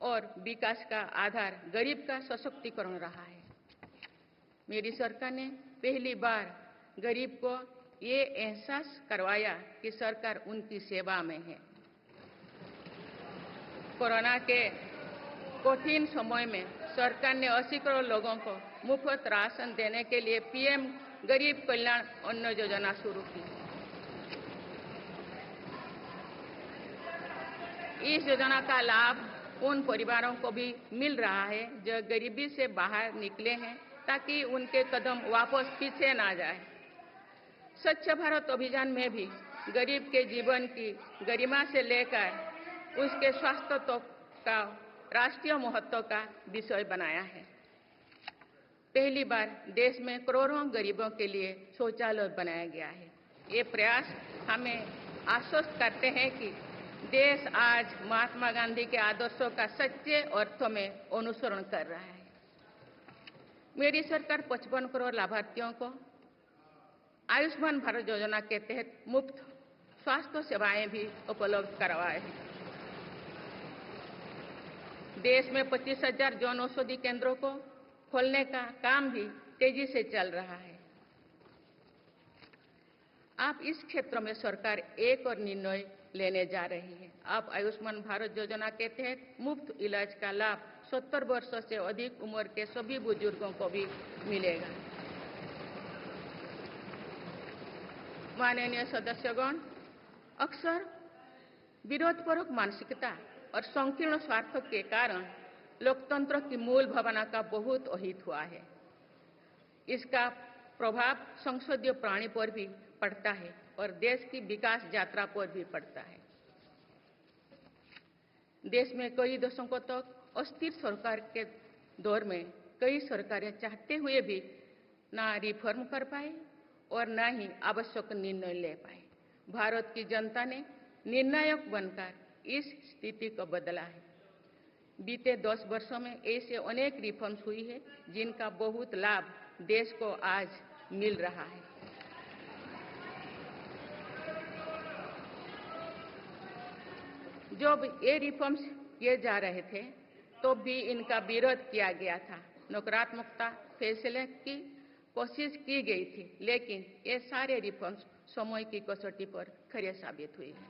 S4: और विकास का आधार गरीब का सशक्तिकरण रहा है। मेरी सरकार ने पहली बार गरीब को ये एहसास करवाया कि सरकार उनकी सेवा में है। कोरोना के कठिन समय में सरकार ने 80 करोड़ लोगों को मुफ्त राशन देने के लिए पीएम गरीब कल्याण अन्न योजना शुरू की। इस योजना का लाभ उन परिवारों को भी मिल रहा है जो गरीबी से बाहर निकले हैं, ताकि उनके कदम वापस पीछे ना जाए। स्वच्छ भारत अभियान में भी गरीब के जीवन की गरिमा से लेकर उसके स्वास्थ्य तक का राष्ट्रीय महत्व का विषय बनाया है। पहली बार देश में करोड़ों गरीबों के लिए शौचालय बनाया गया है। ये प्रयास हमें आश्वस्त करते हैं कि देश आज महात्मा गांधी के आदर्शों का सच्चे अर्थों में अनुसरण कर रहा है। मेरी सरकार 55 करोड़ लाभार्थियों को आयुष्मान भारत योजना के तहत मुफ्त स्वास्थ्य सेवाएं भी उपलब्ध करवाए हैं। देश में 25,000 जन औषधि केंद्रों को खोलने का काम भी तेजी से चल रहा है। आप इस क्षेत्र में सरकार एक और निर्णय लेने जा रही है। अब आयुष्मान भारत योजना के तहत मुफ्त इलाज का लाभ 70 वर्षों से अधिक उम्र के सभी बुजुर्गों को भी मिलेगा। माननीय सदस्यगण, अक्सर विरोधपूर्वक मानसिकता और संकीर्ण स्वार्थ के कारण लोकतंत्र की मूल भावना का बहुत अहित हुआ है। इसका प्रभाव संसदीय प्रणाली पर भी पड़ता है और देश की विकास यात्रा पर भी पड़ता है। देश में कई दशकों तक अस्थिर सरकार के दौर में कई सरकारें चाहते हुए भी ना रिफॉर्म कर पाए और ना ही आवश्यक निर्णय ले पाए। भारत की जनता ने निर्णायक बनकर इस स्थिति को बदला है। बीते 10 वर्षों में ऐसे अनेक रिफॉर्म्स हुई है जिनका बहुत लाभ देश को आज मिल रहा है। जब ये रिफॉर्म्स किए जा रहे थे तो भी इनका विरोध किया गया था। नकारात्मकता फैसले की कोशिश की गई थी, लेकिन ये सारे रिफॉर्म्स समय की कसौटी पर खरे साबित हुए हैं।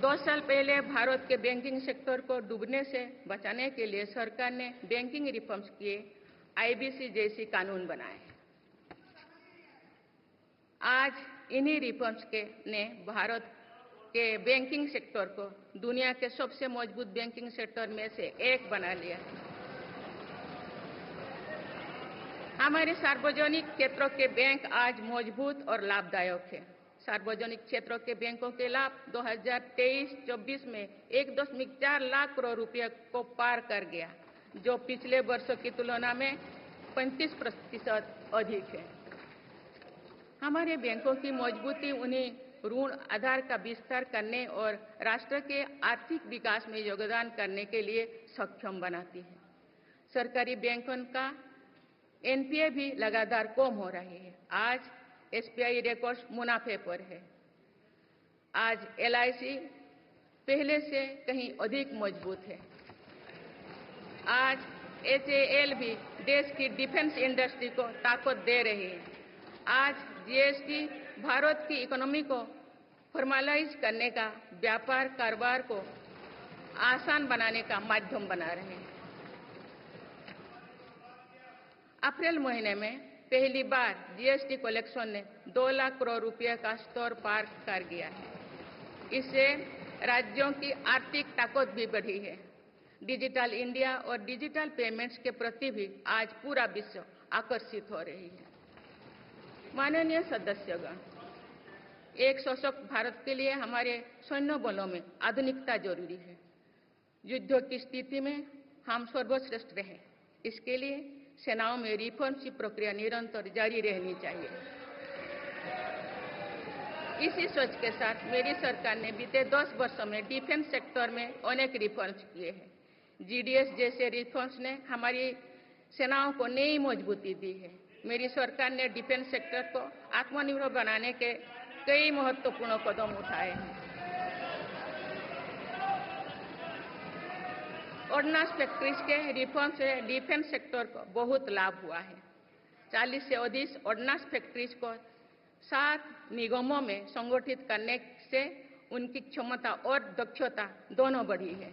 S4: 2 साल पहले भारत के बैंकिंग सेक्टर को डूबने से बचाने के लिए सरकार ने बैंकिंग रिफॉर्म्स किए, आईबीसी जैसी कानून बनाए। आज इन्हीं रिफॉर्म्स ने भारत के बैंकिंग सेक्टर को दुनिया के सबसे मजबूत बैंकिंग सेक्टर में से एक बना लिया। हमारे सार्वजनिक क्षेत्रों के बैंक आज मजबूत और लाभदायक है। सार्वजनिक क्षेत्रों के बैंकों के लाभ 2023-24 में 1.4 लाख करोड़ रुपए को पार कर गया, जो पिछले वर्षों की तुलना में 35% अधिक है। हमारे बैंकों की मजबूती उन्हें ऋण आधार का विस्तार करने और राष्ट्र के आर्थिक विकास में योगदान करने के लिए सक्षम बनाती है। सरकारी बैंकों का एनपीए भी लगातार कम हो रही है। आज एसबीआई रिकॉर्ड मुनाफे पर है। आज एलआईसी पहले से कहीं अधिक मजबूत है। आज एचएएल भी देश की डिफेंस इंडस्ट्री को ताकत दे रही है। आज जीएसटी भारत की इकोनॉमी को फॉर्मलाइज करने का, व्यापार कारोबार को आसान बनाने का माध्यम बना रहे हैं। अप्रैल महीने में पहली बार जीएसटी कलेक्शन ने 2 लाख करोड़ रुपए का स्तर पार कर गया है। इससे राज्यों की आर्थिक ताकत भी बढ़ी है। डिजिटल इंडिया और डिजिटल पेमेंट्स के प्रति भी आज पूरा विश्व आकर्षित हो रही है। माननीय सदस्यगण, एक सशक्त भारत के लिए हमारे सैन्य बलों में आधुनिकता जरूरी है। युद्ध की स्थिति में हम सर्वश्रेष्ठ रहे, इसके लिए सेनाओं में रिफॉर्म्स की प्रक्रिया निरंतर जारी रहनी चाहिए। इसी सोच के साथ मेरी सरकार ने बीते 10 वर्षों में डिफेंस सेक्टर में अनेक रिफॉर्म्स किए हैं। जीडीएस जैसे रिफॉर्म्स ने हमारी सेनाओं को नई मजबूती दी है। मेरी सरकार ने डिफेंस सेक्टर को आत्मनिर्भर बनाने के कई महत्वपूर्ण कदम उठाए हैं। ऑर्डिनेंस फैक्ट्रीज के रिफॉर्म से डिफेंस सेक्टर को बहुत लाभ हुआ है। 40 से अधिक ऑर्डिनेंस फैक्ट्रीज को 7 निगमों में संगठित करने से उनकी क्षमता और दक्षता दोनों बढ़ी है।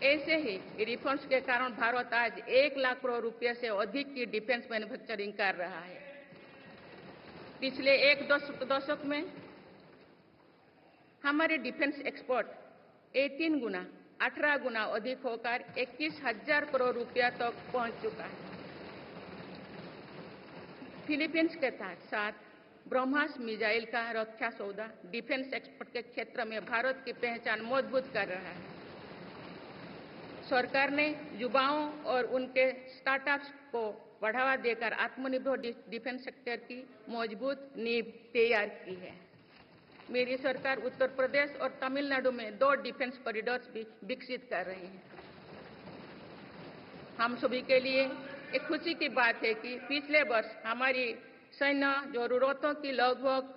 S4: ऐसे ही रिफॉर्म्स के कारण भारत आज 1 लाख करोड़ रुपए से अधिक की डिफेंस मैन्युफैक्चरिंग कर रहा है। पिछले एक दशक में हमारे डिफेंस एक्सपोर्ट 18 गुना अधिक होकर 21,000 करोड़ रुपया तक पहुंच चुका है। फिलीपींस के साथ ब्रह्मास मिसाइल का रक्षा सौदा डिफेंस एक्सपोर्ट के क्षेत्र में भारत की पहचान मजबूत कर रहा है। सरकार ने युवाओं और उनके स्टार्टअप्स को बढ़ावा देकर आत्मनिर्भर डिफेंस सेक्टर की मजबूत नींव तैयार की है। मेरी सरकार उत्तर प्रदेश और तमिलनाडु में 2 डिफेंस कॉरिडोर्स भी विकसित कर रही है। हम सभी के लिए एक खुशी की बात है कि पिछले वर्ष हमारी सैन्य जरूरतों की लगभग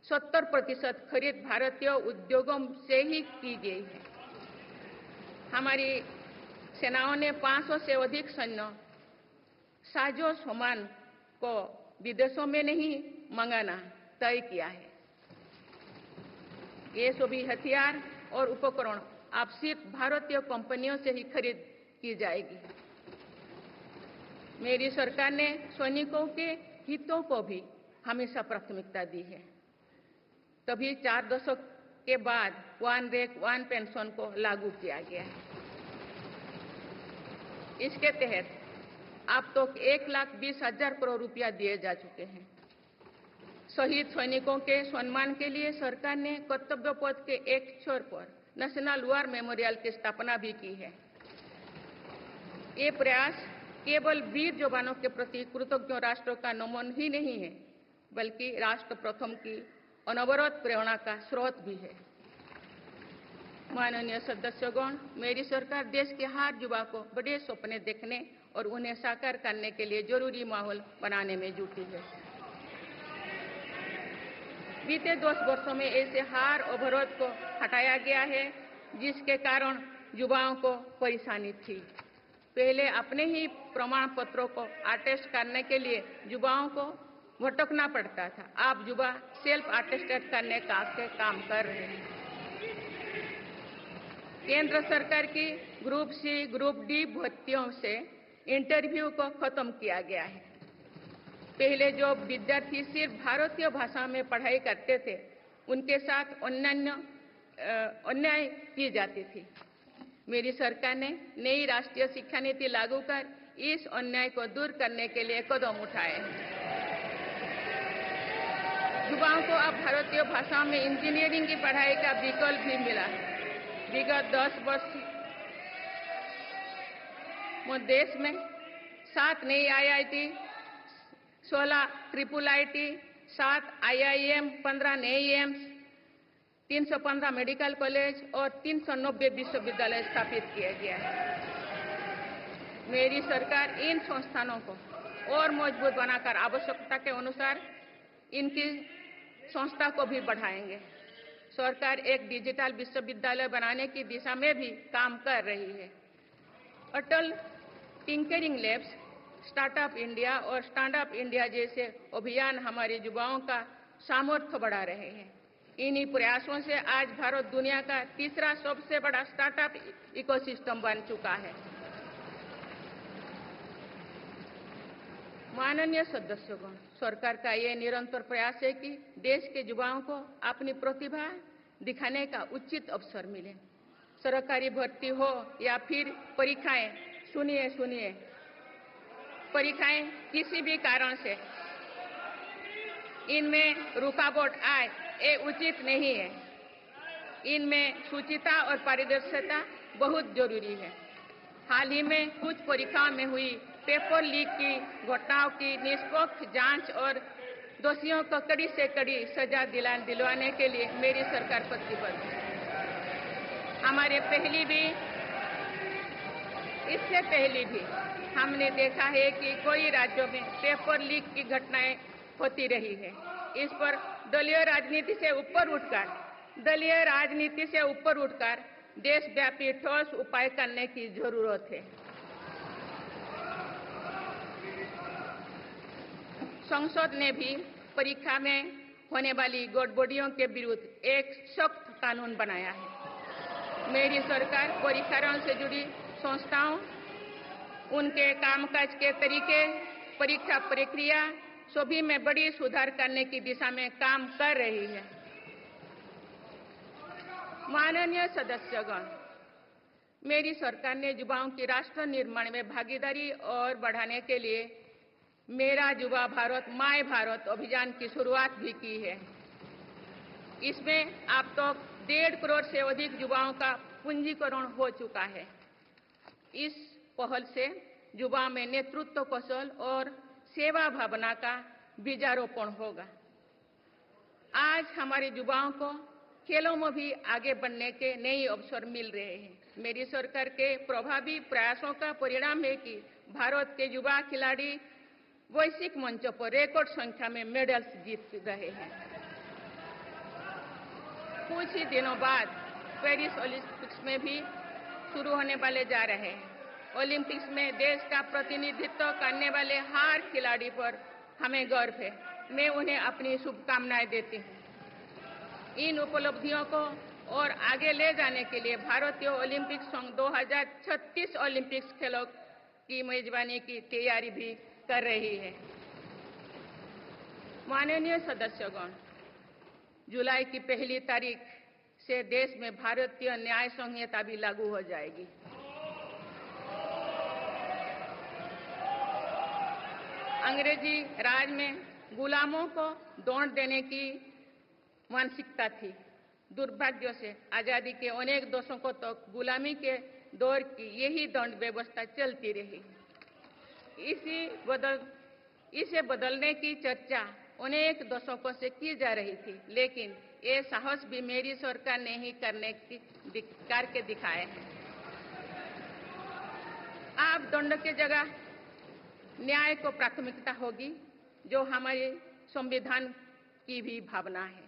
S4: 70% खरीद भारतीय उद्योगों से ही की गई है। हमारी सेनाओं ने 500 से अधिक सैन्य साजो सामान को विदेशों में नहीं मंगाना तय किया है। ये सभी हथियार और उपकरण अब सिर्फ भारतीय कंपनियों से ही खरीद की जाएगी। मेरी सरकार ने सैनिकों के हितों को भी हमेशा प्राथमिकता दी है। तभी 4 दशक के बाद वन रैंक वन पेंशन को लागू किया गया है। इसके तहत अब तक 1,20,000 करोड़ रुपया दिए जा चुके हैं। शहीद सैनिकों के सम्मान के लिए सरकार ने कर्तव्य पथ के एक छोर पर नेशनल वॉर मेमोरियल की स्थापना भी की है। ये प्रयास केवल वीर जवानों के प्रति कृतज्ञ राष्ट्र का नमन ही नहीं है, बल्कि राष्ट्र प्रथम की अनवरत प्रेरणा का स्रोत भी है। माननीय सदस्यगण, मेरी सरकार देश के हर युवा को बड़े सपने देखने और उन्हें साकार करने के लिए जरूरी माहौल बनाने में जुटी है। बीते 10 वर्षों में ऐसे हर अवरोध को हटाया गया है जिसके कारण युवाओं को परेशानी थी। पहले अपने ही प्रमाण पत्रों को अटेस्ट करने के लिए युवाओं को भटकना पड़ता था। अब युवा सेल्फ अटेस्टेड करने का काम कर रहे हैं। केंद्र सरकार की ग्रुप सी, ग्रुप डी भर्तियों से इंटरव्यू को खत्म किया गया है। पहले जो विद्यार्थी सिर्फ भारतीय भाषा में पढ़ाई करते थे, उनके साथ अन्याय की जाती थी। मेरी सरकार ने नई राष्ट्रीय शिक्षा नीति लागू कर इस अन्याय को दूर करने के लिए कदम उठाए हैं। युवाओं को अब भारतीय भाषा में इंजीनियरिंग की पढ़ाई का विकल्प भी मिला है। विगत 10 वर्ष में देश में 7 नई IIT, 16 IIIT, 7 IIM, 15 नए एम्स, 315 मेडिकल कॉलेज और 390 विश्वविद्यालय स्थापित किया गया है। मेरी सरकार इन संस्थानों को और मजबूत बनाकर आवश्यकता के अनुसार इनकी संस्था को भी बढ़ाएंगे। सरकार एक डिजिटल विश्वविद्यालय बनाने की दिशा में भी काम कर रही है। अटल टिंकरिंग लैब्स, स्टार्टअप इंडिया और स्टैंड अप इंडिया जैसे अभियान हमारे युवाओं का सामर्थ्य बढ़ा रहे हैं। इन्हीं प्रयासों से आज भारत दुनिया का तीसरा सबसे बड़ा स्टार्टअप इकोसिस्टम बन चुका है। माननीय सदस्यगण, सरकार का ये निरंतर प्रयास है कि देश के युवाओं को अपनी प्रतिभा दिखाने का उचित अवसर मिले। सरकारी भर्ती हो या फिर परीक्षाएं, सुनिए, परीक्षाएं किसी भी कारण से इनमें रुकावट आए, ये उचित नहीं है। इनमें शुचिता और पारदर्शिता बहुत जरूरी है। हाल ही में कुछ परीक्षाओं में हुई पेपर लीक की घटनाओं की निष्पक्ष जांच और दोषियों को कड़ी से कड़ी सजा दिलवाने के लिए मेरी सरकार प्रतिबद्ध है। इससे पहले भी हमने देखा है कि कई राज्यों में पेपर लीक की घटनाएं होती रही है। इस पर दलीय राजनीति से ऊपर उठकर देशव्यापी ठोस उपाय करने की जरूरत है। संसद ने भी परीक्षा में होने वाली गड़बड़ियों के विरुद्ध एक सख्त कानून बनाया है। मेरी सरकार परीक्षाओं से जुड़ी संस्थाओं, उनके कामकाज के तरीके, परीक्षा प्रक्रिया सभी में बड़ी सुधार करने की दिशा में काम कर रही है। माननीय सदस्यगण, मेरी सरकार ने युवाओं की राष्ट्र निर्माण में भागीदारी और बढ़ाने के लिए मेरा युवा भारत माय भारत अभियान की शुरुआत भी की है। इसमें अब तक 1.5 करोड़ से अधिक युवाओं का पंजीकरण हो चुका है। इस पहल से युवाओं में नेतृत्व कौशल और सेवा भावना का बीजारोपण होगा। आज हमारे युवाओं को खेलों में भी आगे बढ़ने के नए अवसर मिल रहे हैं। मेरी सरकार के प्रभावी प्रयासों का परिणाम है कि भारत के युवा खिलाड़ी वैश्विक मंचों पर रिकॉर्ड संख्या में मेडल्स जीत रहे हैं। कुछ ही दिनों बाद पेरिस ओलंपिक्स में भी शुरू होने वाले जा रहे हैं। ओलंपिक्स में देश का प्रतिनिधित्व करने वाले हर खिलाड़ी पर हमें गर्व है। मैं उन्हें अपनी शुभकामनाएं देती हूं। इन उपलब्धियों को और आगे ले जाने के लिए भारतीय ओलंपिक संघ 2036 ओलंपिक्स खेलों की मेजबानी की तैयारी भी कर रही है। माननीय सदस्यगण, जुलाई की 1 तारीख से देश में भारतीय न्याय संहिता भी लागू हो जाएगी। अंग्रेजी राज में गुलामों को दौड़ देने की मानसिकता थी। दुर्भाग्य से आजादी के अनेक दशकों तक गुलामी के दौर की यही दंड व्यवस्था चलती रही। इसे बदलने की चर्चा अनेक दशकों से की जा रही थी, लेकिन ये साहस भी मेरी सरकार ने ही करके दिखाए हैं। अब दंड के जगह न्याय को प्राथमिकता होगी, जो हमारे संविधान की भी भावना है।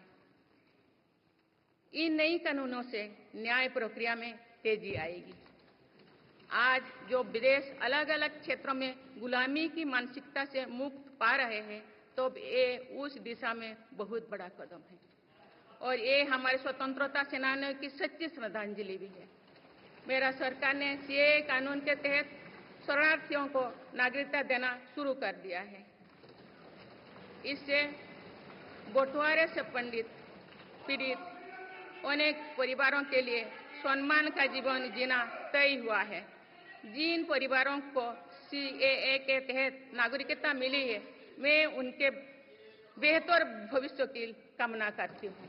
S4: इन नई कानूनों से न्याय प्रक्रिया में तेजी आएगी। आज जो विदेश अलग अलग क्षेत्रों में गुलामी की मानसिकता से मुक्त पा रहे हैं, तो ये उस दिशा में बहुत बड़ा कदम है और ये हमारे स्वतंत्रता सेनानियों की सच्ची श्रद्धांजलि भी है। मेरा सरकार ने सीएए कानून के तहत शरणार्थियों को नागरिकता देना शुरू कर दिया है। इससे बंटवारे से पीड़ित अनेक परिवारों के लिए सम्मान का जीवन जीना तय हुआ है। जिन परिवारों को सीएए के तहत नागरिकता मिली है, मैं उनके बेहतर भविष्य की कामना करती हूँ।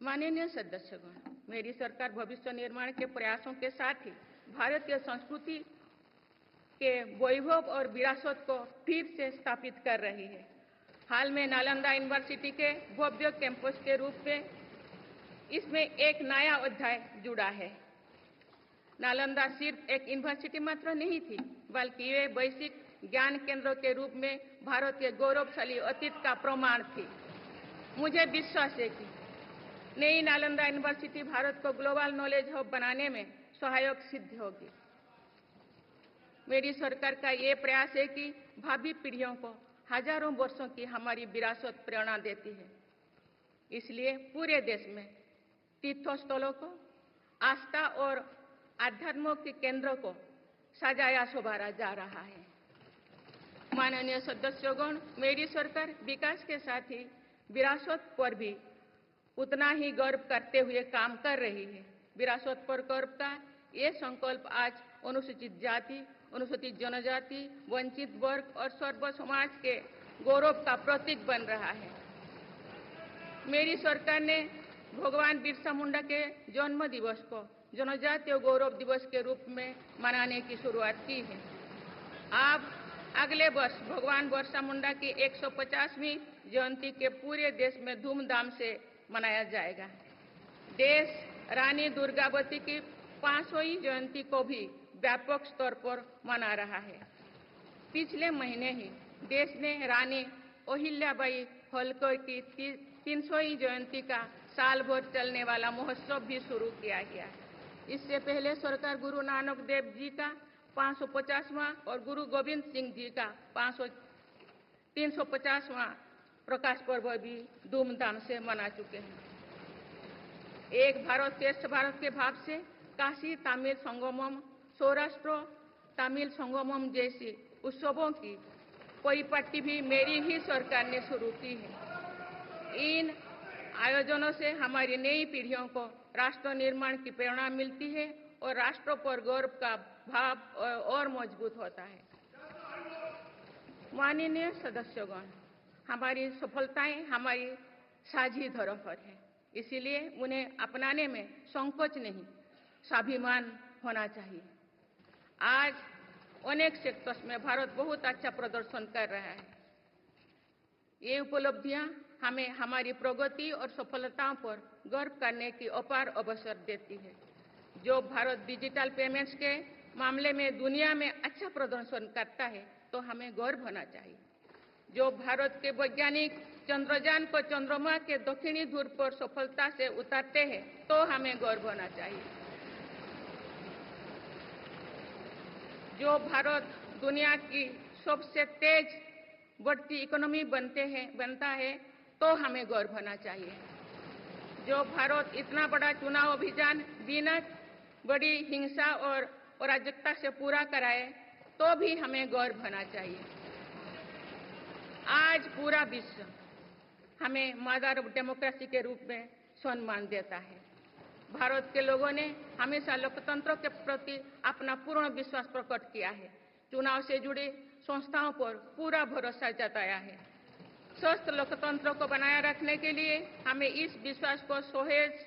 S4: माननीय सदस्यगण, मेरी सरकार भविष्य निर्माण के प्रयासों के साथ ही भारतीय संस्कृति के वैभव और विरासत को फिर से स्थापित कर रही है। हाल में नालंदा यूनिवर्सिटी के भव्य कैंपस के रूप में इसमें एक नया अध्याय जुड़ा है। नालंदा सिर्फ एक यूनिवर्सिटी मात्र नहीं थी, बल्कि वे वैश्विक ज्ञान केंद्र के रूप में भारत के गौरवशाली अतीत का प्रमाण थी। मुझे विश्वास है कि नई नालंदा यूनिवर्सिटी भारत को ग्लोबल नॉलेज हब बनाने में सहायक सिद्ध होगी। मेरी सरकार का ये प्रयास है कि भावी पीढ़ियों को हजारों वर्षों की हमारी विरासत प्रेरणा देती है। इसलिए पूरे देश में तीर्थस्थलों को, आस्था और आध्यात्म के केंद्रों को सजाया संवारा जा रहा है। माननीय सदस्यगण, मेरी सरकार विकास के साथ ही विरासत पर भी उतना ही गर्व करते हुए काम कर रही है। विरासत पर गर्व का ये संकल्प आज अनुसूचित जाति, अनुसूचित जनजाति, वंचित वर्ग और सर्व समाज के गौरव का प्रतीक बन रहा है। मेरी सरकार ने भगवान बिरसा मुंडा के जन्म दिवस को जनजातीय गौरव दिवस के रूप में मनाने की शुरुआत की है। अब अगले वर्ष भगवान बिरसा मुंडा की 150वीं जयंती के पूरे देश में धूमधाम से मनाया जाएगा। देश रानी दुर्गावती की 500वीं जयंती को भी व्यापक स्तर पर मना रहा है। पिछले महीने ही देश ने रानी अहिल्याबाई होलकर की 300वीं जयंती का साल भर चलने वाला महोत्सव भी शुरू किया गया। इससे पहले सरकार गुरु नानक देव जी का 550वां और गुरु गोविंद सिंह जी का 350वां प्रकाश पर्व भी धूमधाम से मना चुके हैं। एक भारत श्रेष्ठ भारत के भाव से काशी तमिल संगमम, सौराष्ट्र तमिल संगमम जैसी उत्सवों की परिपाटी भी मेरी ही सरकार ने शुरू की है। इन आयोजनों से हमारी नई पीढ़ियों को राष्ट्र निर्माण की प्रेरणा मिलती है और राष्ट्र पर गौरव का भाव और मजबूत होता है। माननीय सदस्यगण, हमारी सफलताएं हमारी साझी धरोहर है, इसीलिए उन्हें अपनाने में संकोच नहीं, स्वाभिमान होना चाहिए। आज अनेक सेक्टर्स में भारत बहुत अच्छा प्रदर्शन कर रहा है। ये उपलब्धियां हमें हमारी प्रगति और सफलताओं पर गर्व करने की अपार अवसर देती है। जो भारत डिजिटल पेमेंट्स के मामले में दुनिया में अच्छा प्रदर्शन करता है तो हमें गर्व होना चाहिए। जो भारत के वैज्ञानिक चंद्रयान को चंद्रमा के दक्षिणी ध्रुव पर सफलता से उतारते हैं तो हमें गर्व होना चाहिए। जो भारत दुनिया की सबसे तेज बढ़ती इकोनॉमी बनता है तो हमें गर्व होना चाहिए। जो भारत इतना बड़ा चुनाव अभियान बिना बड़ी हिंसा और अराजकता से पूरा कराए तो भी हमें गर्व होना चाहिए। आज पूरा विश्व हमें मदर ऑफ डेमोक्रेसी के रूप में सम्मान देता है। भारत के लोगों ने हमेशा लोकतंत्र के प्रति अपना पूर्ण विश्वास प्रकट किया है। चुनाव से जुड़ी संस्थाओं पर पूरा भरोसा जताया है। स्वस्थ लोकतंत्र को बनाए रखने के लिए हमें इस विश्वास को सुसहेज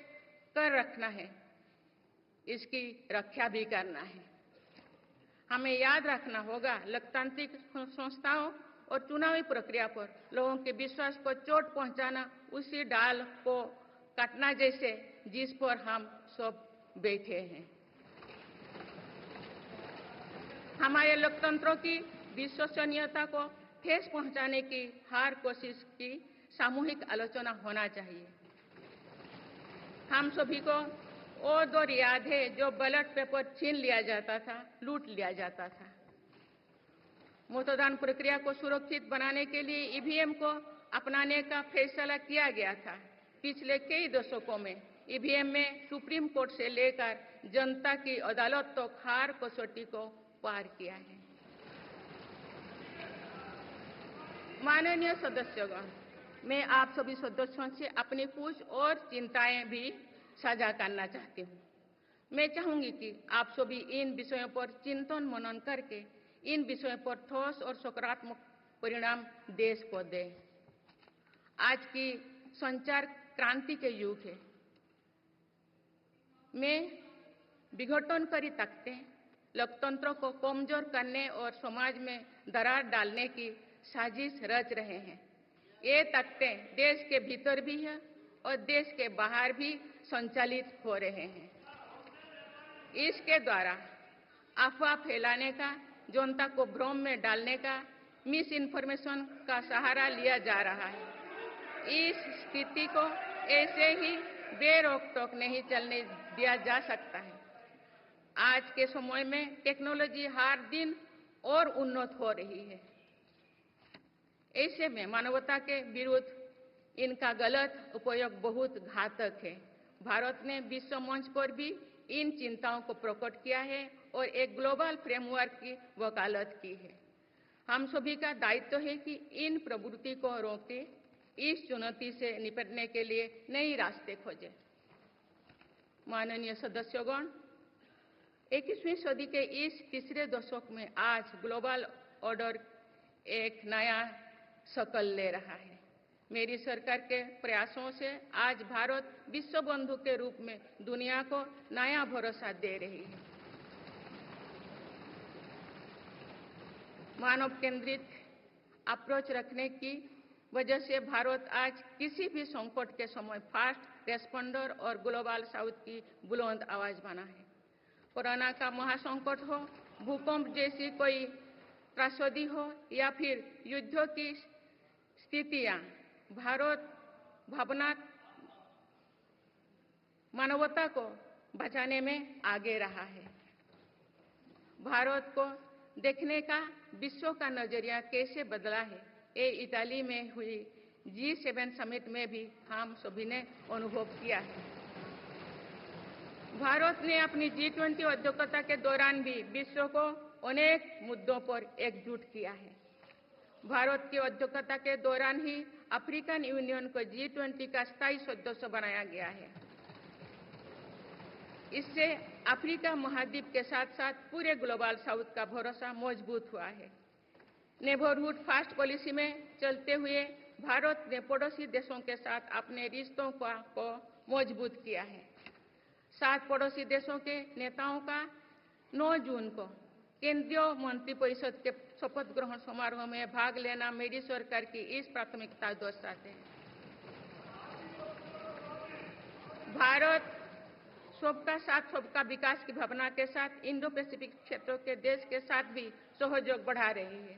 S4: कर रखना है, इसकी रक्षा भी करना है। हमें याद रखना होगा, लोकतांत्रिक संस्थाओं और चुनावी प्रक्रिया पर लोगों के विश्वास को चोट पहुंचाना उसी डाल को काटना जैसे जिस पर हम सब बैठे हैं। हमारे लोकतंत्रों की विश्वसनीयता को ठेस पहुंचाने की हर कोशिश की सामूहिक आलोचना होना चाहिए। हम सभी को वो दौर याद है जो बैलेट पेपर छीन लिया जाता था, लूट लिया जाता था। मतदान प्रक्रिया को सुरक्षित बनाने के लिए ईवीएम को अपनाने का फैसला किया गया था। पिछले कई दशकों में ईवीएम में सुप्रीम कोर्ट से लेकर जनता की अदालत तक हर कसौटी को पार किया है। माननीय सदस्यगण, मैं आप सभी सदस्यों से अपनी कुछ और चिंताएं भी साझा करना चाहती हूँ। मैं चाहूंगी कि आप सभी इन विषयों पर चिंतन मनन करके इन विषयों पर ठोस और सकारात्मक परिणाम देश को दें। आज की संचार क्रांति के युग है में विघटनकारी ताकतें लोकतंत्र को कमजोर करने और समाज में दरार डालने की साजिश रच रहे हैं। ये ताकतें देश के भीतर भी है और देश के बाहर भी संचालित हो रहे हैं। इसके द्वारा अफवाह फैलाने का, जनता को भ्रम में डालने का, मिस इन्फॉर्मेशन का सहारा लिया जा रहा है। इस स्थिति को ऐसे ही बेरोक-टोक नहीं चलने दिया जा सकता है। आज के समय में टेक्नोलॉजी हर दिन और उन्नत हो रही है। ऐसे में मानवता के विरुद्ध इनका गलत उपयोग बहुत घातक है। भारत ने विश्व मंच पर भी इन चिंताओं को प्रकट किया है और एक ग्लोबल फ्रेमवर्क की वकालत की है। हम सभी का दायित्व है कि इन प्रवृत्ति को रोके, इस चुनौती से निपटने के लिए नए रास्ते खोजें। माननीय सदस्यगण, 21वीं सदी के इस तीसरे दशक में आज ग्लोबल ऑर्डर एक नया शक्ल ले रहा है। मेरी सरकार के प्रयासों से आज भारत विश्व बंधु के रूप में दुनिया को नया भरोसा दे रही है। मानव केंद्रित अप्रोच रखने की वजह से भारत आज किसी भी संकट के समय फास्ट रेस्पॉन्डर और ग्लोबल साउथ की बुलंद आवाज बना है। कोरोना का महासंकट हो, भूकंप जैसी कोई त्रासदी हो या फिर युद्धों की स्थितियां, भारत मानवता को बचाने में आगे रहा है। भारत को देखने का विश्व का नजरिया कैसे बदला है, ये इटली में हुई G7 समिट में भी हम सभी ने अनुभव किया है। भारत ने अपनी G20 अध्यक्षता के दौरान भी विश्व को अनेक मुद्दों पर एकजुट किया है। भारत की अध्यक्षता के दौरान ही अफ्रीकन यूनियन को G20 का स्थायी सदस्य बनाया गया है। इससे अफ्रीका महाद्वीप के साथ साथ पूरे ग्लोबल साउथ का भरोसा मजबूत हुआ है। नेबरहुड फर्स्ट पॉलिसी में चलते हुए भारत ने पड़ोसी देशों के साथ अपने रिश्तों को मजबूत किया है। 7 पड़ोसी देशों के नेताओं का 9 जून को केंद्रीय मंत्रिपरिषद के शपथ ग्रहण समारोह में भाग लेना मेरी सरकार की इस प्राथमिकता दर्शाते हैं। भारत सबका साथ सबका विकास की भावना के साथ इंडो पैसिफिक क्षेत्रों के देश के साथ भी सहयोग बढ़ा रही है।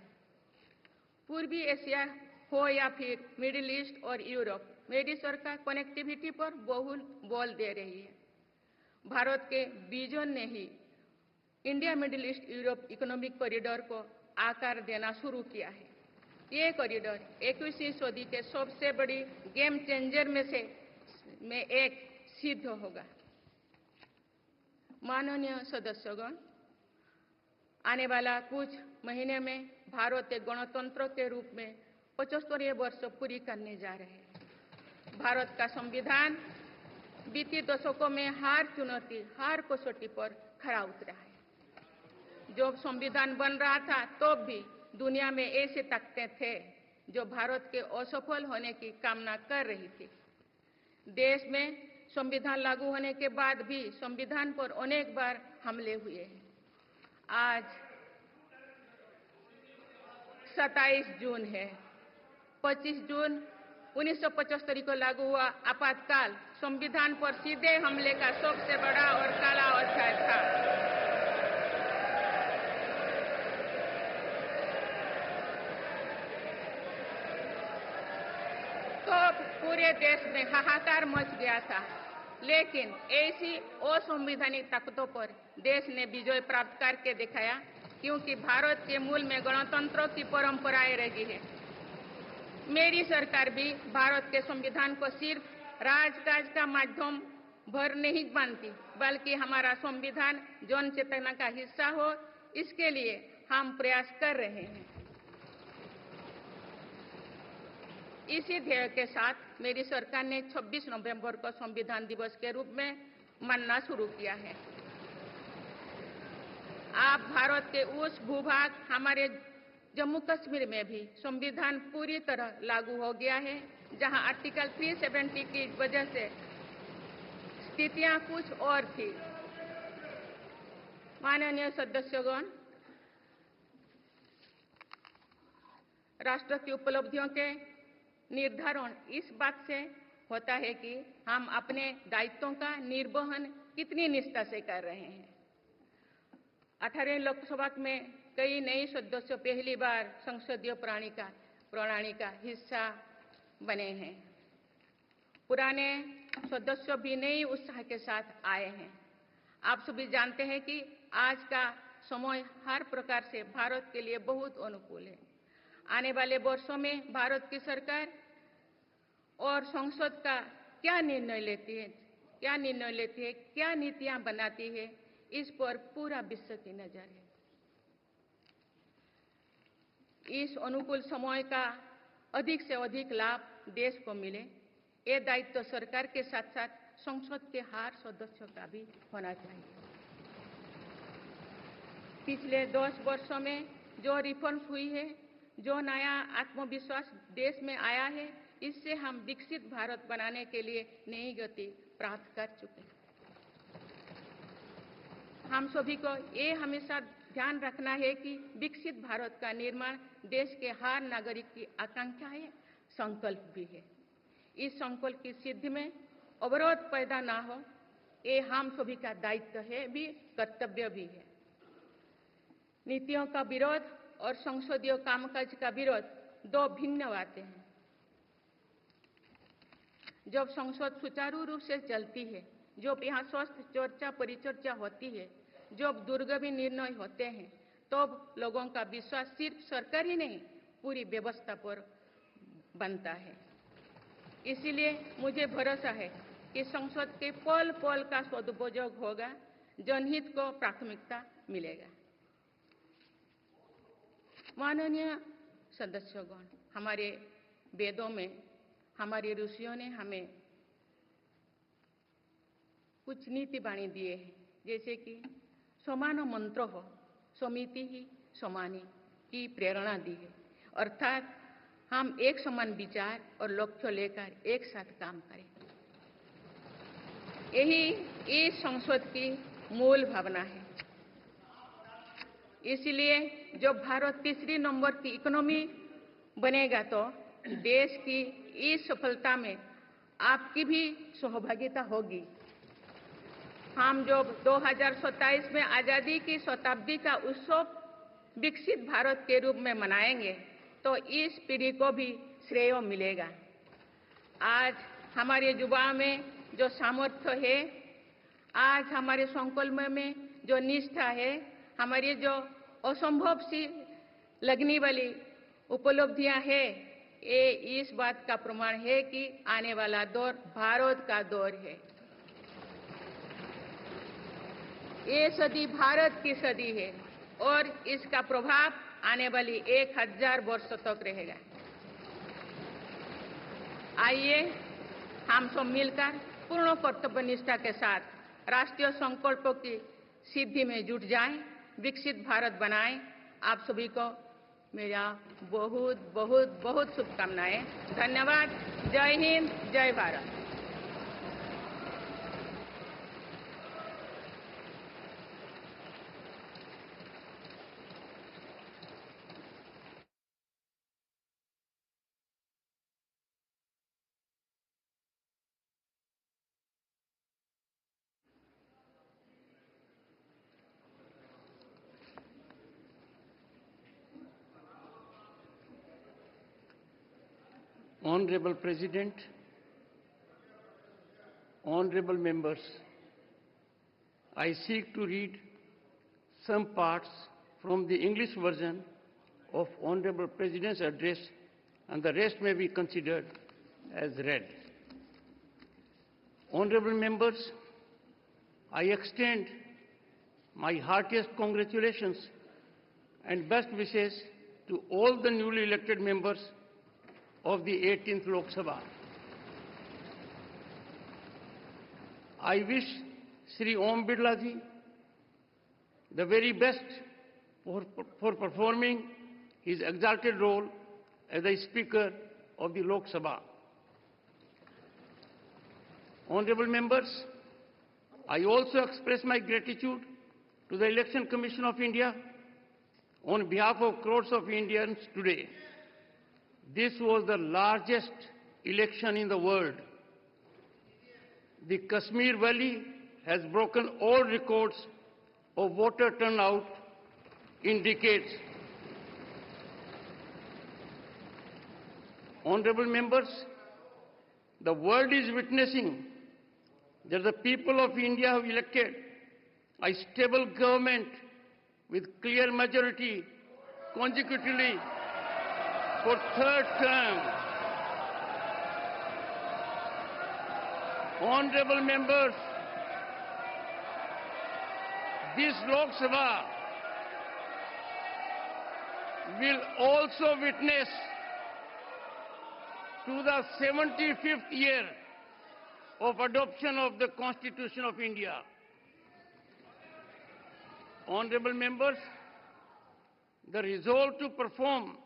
S4: पूर्वी एशिया हो या फिर मिडिल ईस्ट और यूरोप, मेरी सरकार कनेक्टिविटी पर बहुल बल दे रही है। भारत के विजन ने ही India Middle East Europe economic corridor को आकार देना शुरू किया है। ये कॉरिडोर 21वीं सदी के सबसे बड़ी गेम चेंजर में एक सिद्ध होगा। माननीय सदस्यगण, आने वाला कुछ महीने में भारत एक गणतंत्र के रूप में 75वें वर्ष पूरी करने जा रहे हैं। भारत का संविधान बीते दशकों में हर कसौटी पर खरा उतरा है। जब संविधान बन रहा था तो भी दुनिया में ऐसे ताकतें थे जो भारत के असफल होने की कामना कर रही थी। देश में संविधान लागू होने के बाद भी संविधान पर अनेक बार हमले हुए हैं। आज 27 जून है। 25 जून 1975 को लागू हुआ आपातकाल संविधान पर सीधे हमले का सबसे बड़ा और काला अध्याय था। तो पूरे देश में हाहाकार मच गया था, लेकिन ऐसी असंवैधानिक ताकतों पर देश ने विजय प्राप्त करके दिखाया, क्योंकि भारत के मूल में गणतंत्र की परंपराएं रही है। मेरी सरकार भी भारत के संविधान को सिर्फ राजकाज का माध्यम भर नहीं मानती, बल्कि हमारा संविधान जन चेतना का हिस्सा हो, इसके लिए हम प्रयास कर रहे हैं। इसी ध्येय के साथ मेरी सरकार ने 26 नवंबर को संविधान दिवस के रूप में मानना शुरू किया है। आप भारत के उस भूभाग हमारे जम्मू कश्मीर में भी संविधान पूरी तरह लागू हो गया है, जहां आर्टिकल 370 की वजह से स्थितियां कुछ और थी। माननीय सदस्यगण, राष्ट्र की उपलब्धियों के निर्धारण इस बात से होता है कि हम अपने दायित्वों का निर्वहन कितनी निष्ठा से कर रहे हैं। 18 लोकसभा में कई नए सदस्य पहली बार संसदीय प्रणाली का हिस्सा बने हैं। पुराने सदस्य भी नए उत्साह के साथ आए हैं। आप सभी जानते हैं कि आज का समय हर प्रकार से भारत के लिए बहुत अनुकूल है। आने वाले वर्षों में भारत की सरकार और संसद का क्या निर्णय लेती है, क्या नीतियां बनाती है, इस पर पूरा विश्व की नजर है। इस अनुकूल समय का अधिक से अधिक लाभ देश को मिले, ये दायित्व सरकार के साथ साथ संसद के हर सदस्य का भी होना चाहिए। पिछले 10 वर्षों में जो रिफॉर्म्स हुई है, जो नया आत्मविश्वास देश में आया है, इससे हम विकसित भारत बनाने के लिए नई गति प्राप्त कर चुके हैं। हम सभी को ये हमेशा ध्यान रखना है कि विकसित भारत का निर्माण देश के हर नागरिक की आकांक्षा है, संकल्प भी है। इस संकल्प की सिद्धि में अवरोध पैदा ना हो, ये हम सभी का दायित्व है भी, कर्तव्य भी है। नीतियों का विरोध और संसदीय कामकाज का विरोध दो भिन्न बातें हैं। जब संसद सुचारू रूप से चलती है, जब यहाँ स्वस्थ चर्चा परिचर्चा होती है, जब दूरगामी निर्णय होते हैं, तब लोगों का विश्वास सिर्फ सरकार ही नहीं, पूरी व्यवस्था पर बनता है। इसीलिए मुझे भरोसा है कि संसद के पल पल का सदुपयोग होगा, जनहित को प्राथमिकता मिलेगा। माननीय सदस्यगण, हमारे वेदों में हमारे ऋषियों ने हमें कुछ नीति वाणी दिए हैं, जैसे कि समान मंत्र हो समिति ही समानी की प्रेरणा दी है। अर्थात हम एक समान विचार और लक्ष्य लेकर एक साथ काम करें। यही इस संसद की मूल भावना है। इसलिए जब भारत तीसरी नंबर की इकोनॉमी बनेगा, तो देश की इस सफलता में आपकी भी सहभागिता होगी। हम जो 2027 में आज़ादी की शताब्दी का उत्सव विकसित भारत के रूप में मनाएंगे तो इस पीढ़ी को भी श्रेय मिलेगा। आज हमारे युवाओं में जो सामर्थ्य है, आज हमारे संकल्प में जो निष्ठा है, हमारी जो असंभव सी लगने वाली उपलब्धियां हैं, ये इस बात का प्रमाण है कि आने वाला दौर भारत का दौर है। ये सदी भारत की सदी है और इसका प्रभाव आने वाली 1000 वर्षों तक रहेगा। आइए हम सब मिलकर पूर्ण कर्तव्यनिष्ठा के साथ राष्ट्रीय संकल्पों की सिद्धि में जुट जाएं, विकसित भारत बनाएं। आप सभी को मेरा बहुत बहुत बहुत शुभकामनाएं। धन्यवाद। जय हिंद, जय Bharat.
S3: Honorable President, honorable members, I seek to read some parts from the English version of Honorable President's address, and the rest may be considered as read. Honorable members, I extend my heartiest congratulations and best wishes to all the newly elected members of the 18th Lok Sabha. I wish Sri Om Birla ji the very best for performing his exalted role as the Speaker of the Lok Sabha. Honorable members, I also express my gratitude to the Election Commission of India on behalf of crores of Indians today. This was the largest election in the world. The Kashmir Valley has broken all records of voter turnout in decades. Honorable members, the world is witnessing that the people of India have elected a stable government with clear majority consecutively for third term. Honorable members, this Lok Sabha will also witness to the 75th year of adoption of the Constitution of India. Honorable members, the resolve to perform,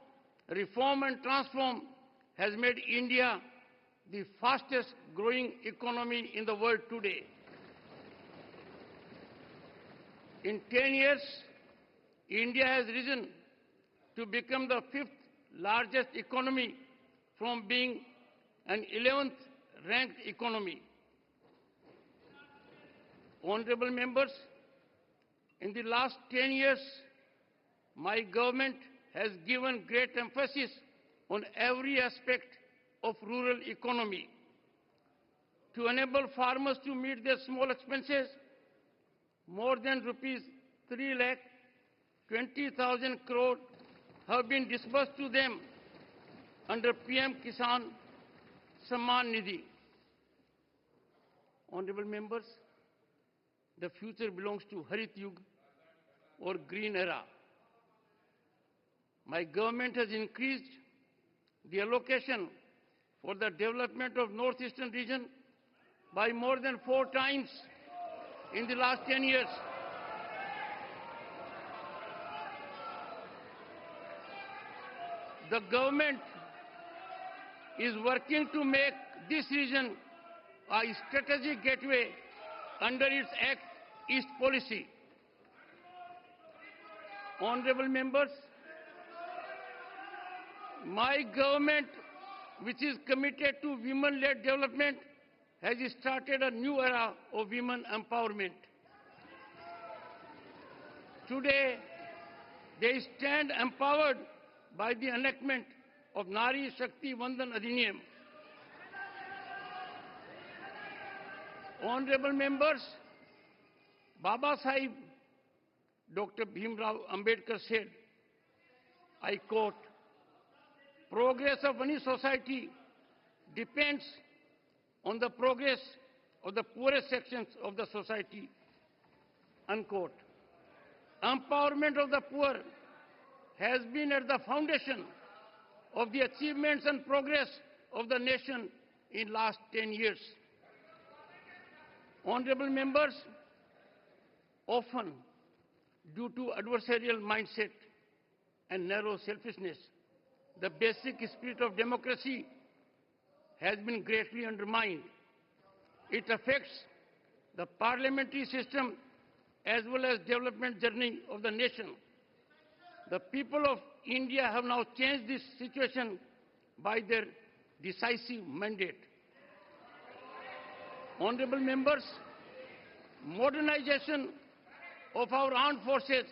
S3: reform and transform has made India the fastest growing economy in the world today. In 10 years, India has risen to become the 5th largest economy from being an 11th ranked economy. Honorable members, in the last 10 years, my government has given great emphasis on every aspect of rural economy. To enable farmers to meet their small expenses, more than rupees 3,20,000 crore have been disbursed to them under PM Kisan Samman Nidhi. Honorable members, the future belongs to Harit Yug or Green Era. My government has increased the allocation for the development of northeastern region by more than 4 times in the last 10 years. The government is working to make this region a strategic gateway under its Act East policy. Honorable members, my government, which is committed to women-led development, has started a new era of women empowerment. Today, they stand empowered by the enactment of Nari Shakti Vandan Adhiniyam. Honorable members, Baba Sahib Dr. Bhimrao Ambedkar said, I quote, progress of any society depends on the progress of the poorest sections of the society, unquote. Empowerment of the poor has been at the foundation of the achievements and progress of the nation in last 10 years. Honorable members, often due to adversarial mindset and narrow selfishness, the basic spirit of democracy has been greatly undermined. It affects the parliamentary system as well as development journey of the nation. The people of India have now changed this situation by their decisive mandate. Honorable members, modernization of our armed forces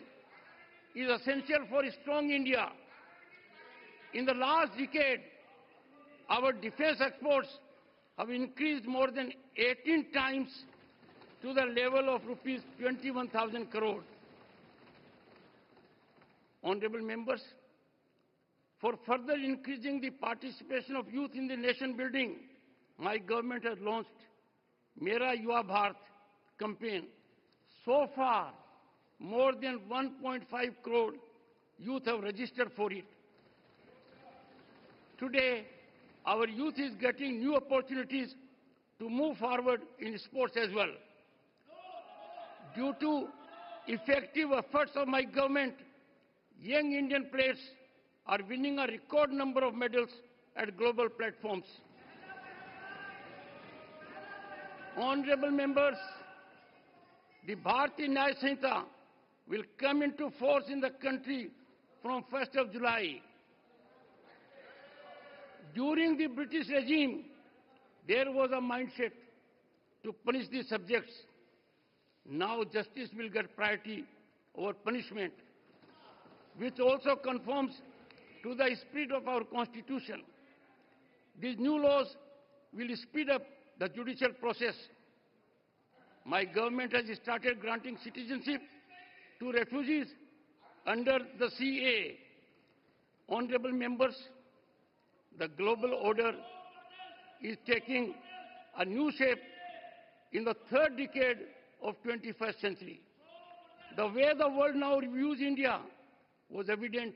S3: is essential for a strong India. In the last decade, our defense exports have increased more than 18 times to the level of rupees 21,000 crore. Honorable members, for further increasing the participation of youth in the nation building, my government has launched Mera Yuva Bharat campaign. So far, more than 1.5 crore youth have registered for it. Today, our youth is getting new opportunities to move forward in sports as well. Due to effective efforts of my government, young Indian players are winning a record number of medals at global platforms. Honorable members, the Bharatiya Nyaya Sanhita will come into force in the country from 1st of July. During the British regime, there was a mindset to punish the subjects. Now justice will get priority over punishment, which also conforms to the spirit of our Constitution. These new laws will speed up the judicial process. My government has started granting citizenship to refugees under the CAA. Honorable members, the global order is taking a new shape in the third decade of 21st century. The way the world now reviews India was evident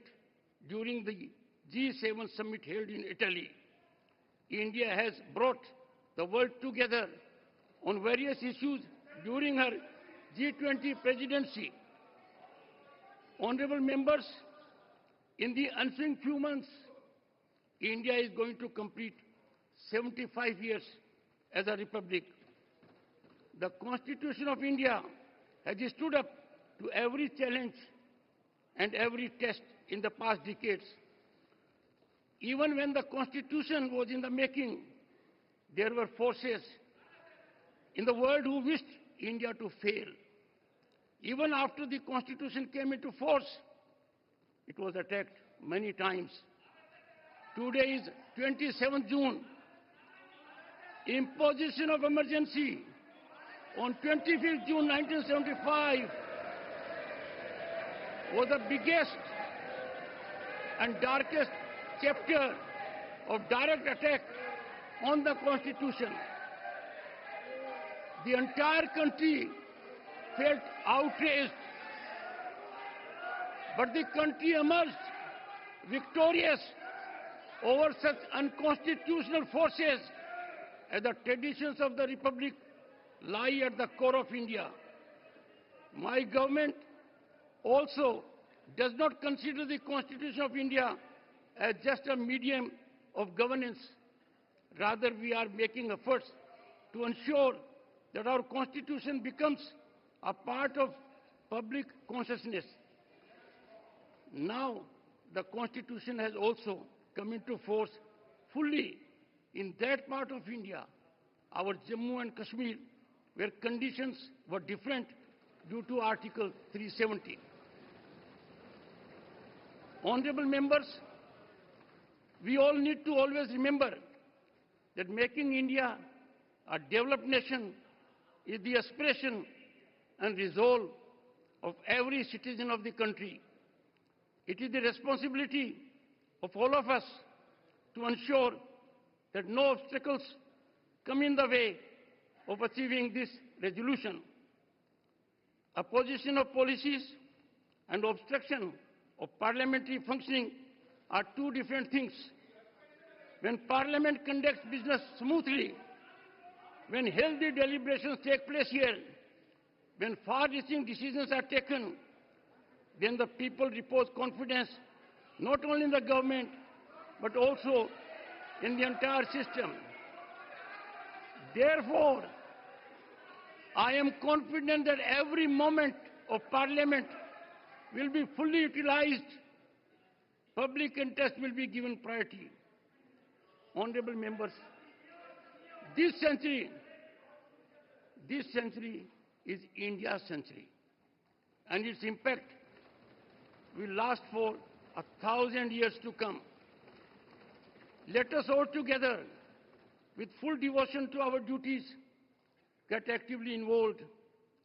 S3: during the G7 summit held in Italy. India has brought the world together on various issues during her G20 presidency. Honorable members, in the ensuing few months, India is going to complete 75 years as a republic. The Constitution of India has stood up to every challenge and every test in the past decades. Even when the Constitution was in the making, there were forces in the world who wished India to fail. Even after the Constitution came into force, it was attacked many times. Today is 27th June. Imposition of emergency on 25th June 1975 was the biggest and darkest chapter of direct attack on the Constitution. The entire country felt outraged, but the country emerged victorious over such unconstitutional forces, as the traditions of the Republic lie at the core of India. My government also does not consider the Constitution of India as just a medium of governance. Rather, we are making efforts to ensure that our Constitution becomes a part of public consciousness. Now, the Constitution has also come into force fully in that part of India our Jammu and Kashmir, where conditions were different due to Article 370. Honorable members, we all need to always remember that making India a developed nation is the aspiration and resolve of every citizen of the country. It is the responsibility of all of us to ensure that no obstacles come in the way of achieving this resolution. Opposition of policies and obstruction of parliamentary functioning are two different things. When Parliament conducts business smoothly, when healthy deliberations take place here, when far-reaching decisions are taken, then the people repose confidence not only in the government but also in the entire system. Therefore, I am confident that every moment of Parliament will be fully utilized. Public interest will be given priority. Honorable members, this century is India's century, and its impact will last for 1,000 years to come. Let us all together, with full devotion to our duties, get actively involved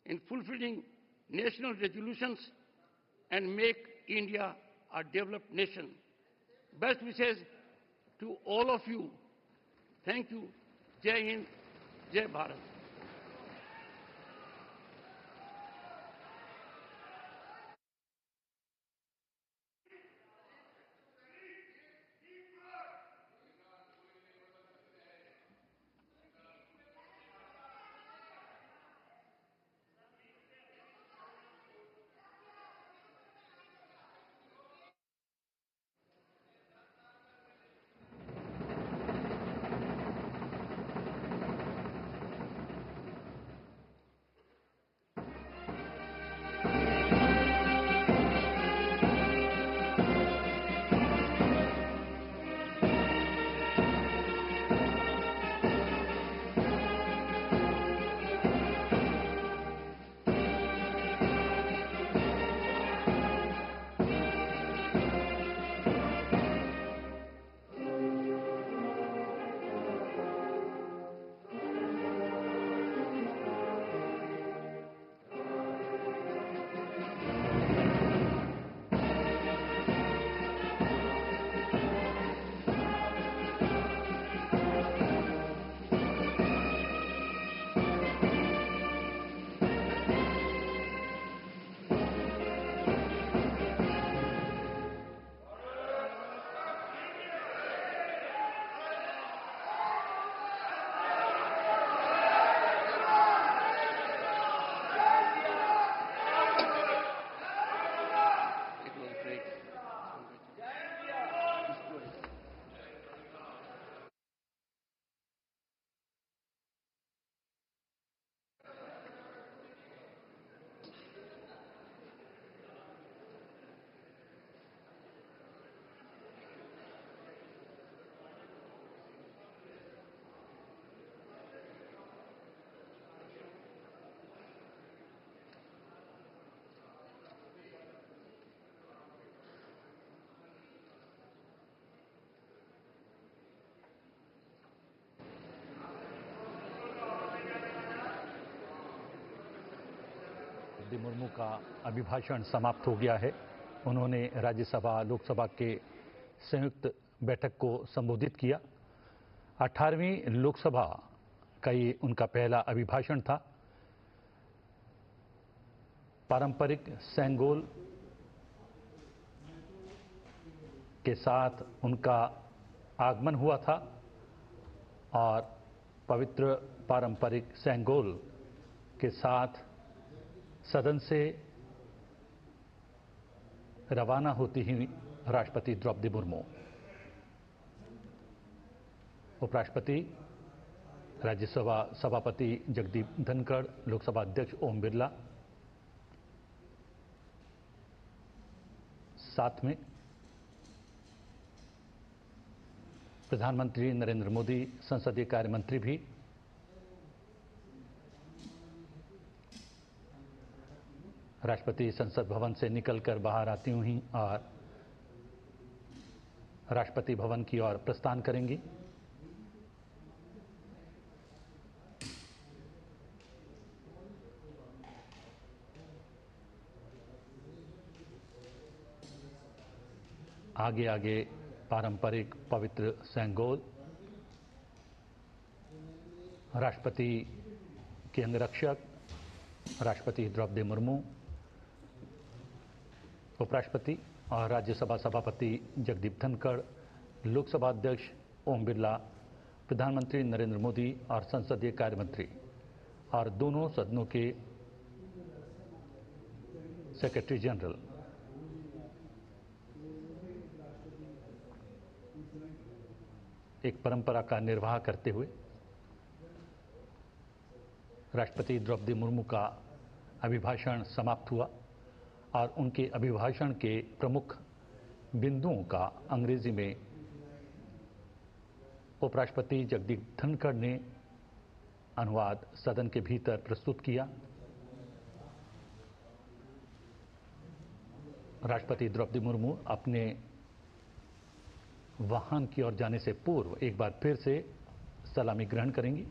S3: in fulfilling national resolutions and make India a developed nation. Best wishes to all of you. Thank you. Jai Hind, Jai Bharat.
S2: Draupadi Murmu का अभिभाषण समाप्त हो गया है। उन्होंने राज्यसभा लोकसभा के संयुक्त बैठक को संबोधित किया। 18वीं लोकसभा का ये उनका पहला अभिभाषण था। पारंपरिक सेंगोल के साथ उनका आगमन हुआ था और पवित्र पारंपरिक सेंगोल के साथ सदन से रवाना होती हुई राष्ट्रपति द्रौपदी मुर्मू, उपराष्ट्रपति, राज्यसभा सभापति जगदीप धनखड़, लोकसभा अध्यक्ष ओम बिरला, साथ में प्रधानमंत्री नरेंद्र मोदी, संसदीय कार्य मंत्री भी राष्ट्रपति संसद भवन से निकलकर बाहर आती हुई और राष्ट्रपति भवन की ओर प्रस्थान करेंगी। आगे आगे पारंपरिक पवित्र सेंगोल, राष्ट्रपति के अंगरक्षक राष्ट्रपति द्रौपदी मुर्मू, उपराष्ट्रपति और राज्यसभा सभापति जगदीप धनखड़, लोकसभा अध्यक्ष ओम बिरला, प्रधानमंत्री नरेंद्र मोदी और संसदीय कार्य मंत्री और दोनों सदनों के सेक्रेटरी जनरल एक परंपरा का निर्वाह करते हुए राष्ट्रपति द्रौपदी मुर्मू का अभिभाषण समाप्त हुआ और उनके अभिभाषण के प्रमुख बिंदुओं का अंग्रेजी में उपराष्ट्रपति जगदीप धनखड़ ने अनुवाद सदन के भीतर प्रस्तुत किया। राष्ट्रपति द्रौपदी मुर्मू अपने वाहन की ओर जाने से पूर्व एक बार फिर से सलामी ग्रहण करेंगी।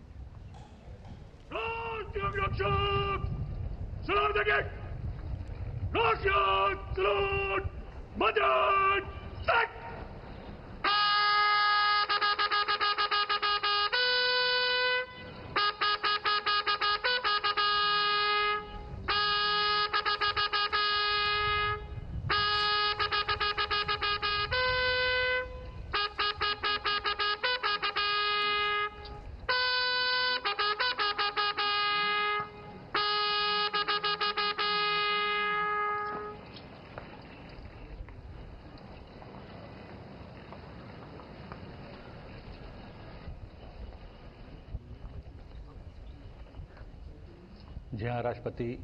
S2: जहां राष्ट्रपति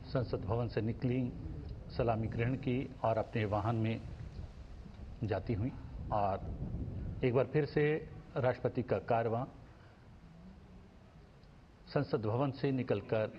S2: संसद भवन से निकली, सलामी ग्रहण की और अपने वाहन में जाती हुई और एक बार फिर से राष्ट्रपति का कारवां संसद भवन से निकलकर